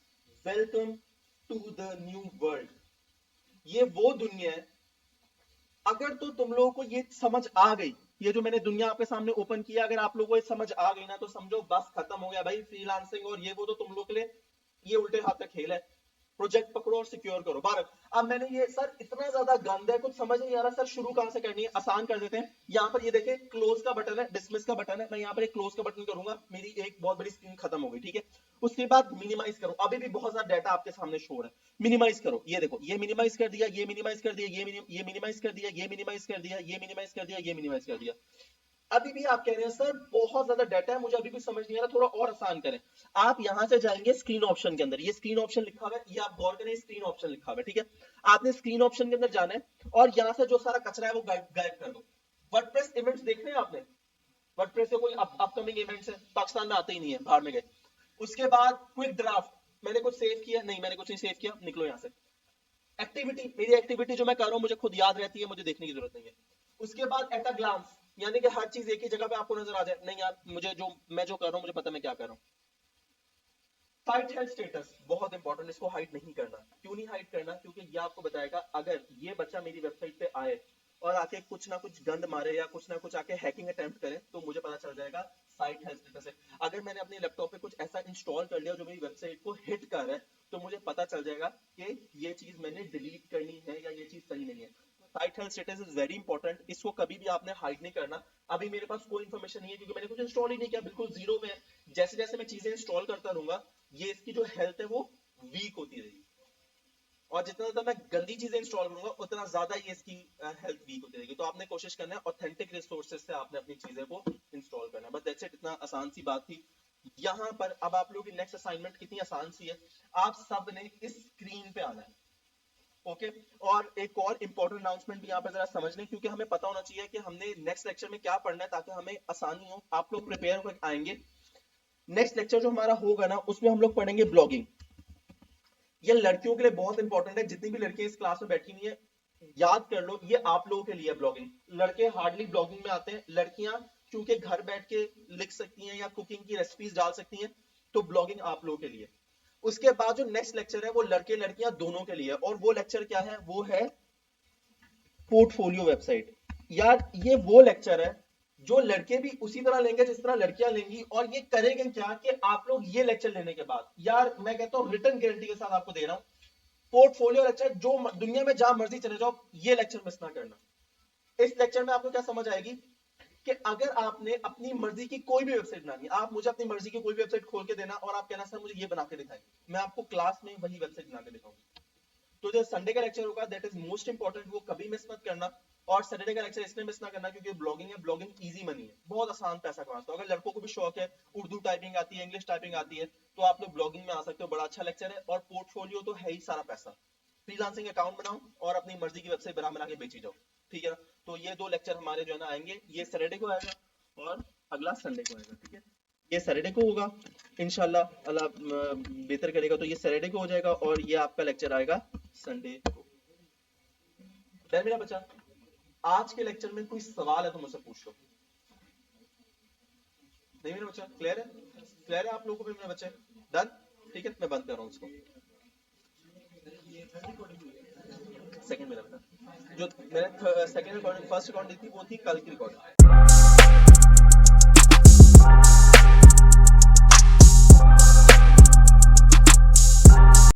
Welcome to the new world, ये वो दुनिया है। अगर तो तुम लोगों को ये समझ आ गई, ये जो मैंने दुनिया आपके सामने ओपन किया, अगर आप लोगों को ये समझ आ गई ना, तो समझो बस खत्म हो गया भाई। फ्रीलांसिंग और ये वो तो तुम लोग के लिए ये उल्टे हाथ का खेल है। प्रोजेक्ट पकड़ो और सिक्योर करो बारक। अब मैंने ये सर इतना ज्यादा गंद है, कुछ समझ नहीं आ रहा सर, शुरू कहां से करनी है, आसान कर देते हैं। यहाँ पर ये देखें, क्लोज का बटन है, डिसमिस का बटन है, मैं यहाँ पर एक क्लोज का बटन करूंगा, मेरी एक बहुत बड़ी स्क्रीन खत्म हो गई, ठीक है। उसके बाद मिनिमाइज करो, अभी भी बहुत सारा डाटा आपके सामने शो है। मिनिमाइज करो, ये देखो, ये मिनिमाइज कर दिया, ये मिनिमाइज कर दिया, ये मिनिमाइज कर दिया, ये मिनिमाइज कर दिया, ये मिनिमाइज कर दिया, ये मिनिमाइज कर दिया। अभी भी आप कह रहे हैं सर बहुत ज्यादा डाटा है, मुझे अभी भी समझ नहीं आ रहा, थोड़ा और आसान करें। आप यहां से जाएंगे स्क्रीन ऑप्शन के अंदर, ये स्क्रीन ऑप्शन लिखा हुआ है, ये आप गौर करें, स्क्रीन ऑप्शन लिखा हुआ है, ठीक है। आपने स्क्रीन ऑप्शन के अंदर जाना है, और यहां से जो सारा कचरा है वो गायब कर दो। वर्डप्रेस इवेंट्स देख रहे हैं आपने? वर्डप्रेस से कोई अपकमिंग इवेंट्स है, पाकिस्तान में आते ही नहीं है, बाहर में गए। उसके बाद क्विक ड्राफ्ट, मैंने कुछ सेव किया नहीं, मैंने कुछ नहीं सेव किया, निकलो यहां से। एक्टिविटी, मेरी एक्टिविटी जो मैं कर रहा हूं मुझे खुद याद रहती है, मुझे देखने की जरूरत नहीं है। उसके बाद एट अ ग्लांस, यानी कि हर चीज एक ही जगह पे आपको नजर आ जाए, नहीं यार मुझे जो मैं जो कर रहा हूं मुझे पता मैं क्या कर रहा हूं। साइट हेल्थ स्टेटस बहुत इंपॉर्टेंट, इसको हाइड नहीं करना। क्यों नहीं हाइड करना? क्योंकि ये आपको बताएगा, अगर ये बच्चा मेरी वेबसाइट पे आए और आके कुछ ना कुछ गंद मारे या कुछ ना कुछ आके हैकिंग अटेम्प्ट करे, तो मुझे पता चल जाएगा साइट हेल्थ स्टेटस है। अगर मैंने अपने लैपटॉप पे कुछ ऐसा इंस्टॉल कर लिया जो मेरी वेबसाइट को हिट कर रहा है, तो मुझे पता चल जाएगा कि ये चीज मैंने डिलीट करनी है या ये चीज सही नहीं है। Site health status is very important, इसको कभी भी आपने हाइड नहीं करना। अभी मेरे पास कोई इन्फॉर्मेशन नहीं है क्योंकि मैंने कुछ इंस्टॉल ही नहीं किया, बिल्कुल जीरो में है। जैसे जैसे मैं चीजें इंस्टॉल करता रहूंगा ये इसकी जो हेल्थ है वो वीक होती रहेगी, और जितना ज्यादा मैं गंदी चीजें इंस्टॉल करूंगा उतना ज्यादा ये इसकी हेल्थ वीक होती रहेगी। तो आपने कोशिश करना है ऑथेंटिक रिसोर्सेज से आपने अपनी चीजें को इंस्टॉल करना है, बस दैट्स इट। इतना आसान सी बात थी। यहाँ पर अब आप लोगों की नेक्स्ट असाइनमेंट कितनी आसान सी है, आप सब ने इस स्क्रीन पे आना है, ओके। और एक और इंपॉर्टेंट अनाउंसमेंट भी यहाँ पर जरा समझ लें, क्योंकि हमें पता होना चाहिए कि हमने नेक्स्ट लेक्चर में क्या पढ़ना है ताकि हमें आसानी हो, आप लोग प्रिपेयर होकर आएंगे। नेक्स्ट लेक्चर जो हमारा होगा ना उसमें हम लोग पढ़ेंगे ब्लॉगिंग। ये लड़कियों के लिए बहुत इंपॉर्टेंट है, जितनी भी लड़कियां इस क्लास में बैठी हुई है याद कर लो ये आप लोगों के लिए ब्लॉगिंग। लड़के हार्डली ब्लॉगिंग में आते हैं, लड़कियां क्योंकि घर बैठ के लिख सकती हैं या कुकिंग की रेसिपीज डाल सकती हैं, तो ब्लॉगिंग आप लोगों के लिए। उसके बाद जो नेक्स्ट लेक्चर है वो लड़के लड़कियां दोनों के लिए, और वो लेक्चर क्या है, वो है पोर्टफोलियो वेबसाइट। यार ये वो लेक्चर है जो लड़के भी उसी तरह लेंगे जिस तरह लड़कियां लेंगी, और ये करेंगे क्या कि आप लोग ये लेक्चर लेने के बाद, यार मैं कहता हूं रिटर्न गारंटी के साथ आपको दे रहा हूं, पोर्टफोलियो लेक्चर जो दुनिया में जहां मर्जी चले जाओ ये लेक्चर मिस ना करना। इस लेक्चर में आपको क्या समझ आएगी कि अगर आपने अपनी मर्जी की कोई भी वेबसाइट बनानी है, आप मुझे अपनी मर्जी की कोई भी वेबसाइट खोल के देना और आप कहना सर मुझे ये बना के दिखाएं, मैं आपको क्लास में वही वेबसाइट बना के दिखाऊंगा। तो जो संडे का लेक्चर होगा दैट इज मोस्ट इंपॉर्टेंट, वो कभी मिस मत करना। और सैटरडे का लेक्चर इसलिए मिस ना करना क्योंकि ब्लॉगिंग है, ब्लॉगिंग इजी मनी है, बहुत आसान पैसा कमाते हो। अगर लड़कों को भी शौक है, उर्दू टाइपिंग आती है, इंग्लिश टाइपिंग आती है, तो आप लोग ब्लॉगिंग में आ सकते हो, बड़ा अच्छा लेक्चर है। और पोर्टफोलियो तो है ही सारा पैसा, फ्रीलांसिंग अकाउंट बनाओ और अपनी मर्जी की वेबसाइट बना के बेची जाओ, ठीक है ना। तो ये दो लेक्चर हमारे जो है ना आएंगे, ये सैटरडे को आएगा और अगला संडे को आएगा, ठीक है। ये सैटरडे को होगा इंशाल्लाह, अल्लाह बेहतर करेगा तो ये सैटरडे को हो जाएगा, और ये आपका लेक्चर आएगा संडे को। डर मेरा बच्चा, आज के लेक्चर में कोई सवाल है तो मुझसे पूछ लो। नहीं मेरा बच्चा, क्लियर है? क्लियर है आप लोगों को भी मेरे बच्चे? डन, ठीक है, मैं बंद कर रहा हूँ इसको। सेकंड मेरा बता, जो मैंने सेकंड रिकॉर्डिंग फर्स्ट रिकॉर्डिंग दी थी वो थी कल की रिकॉर्डिंग।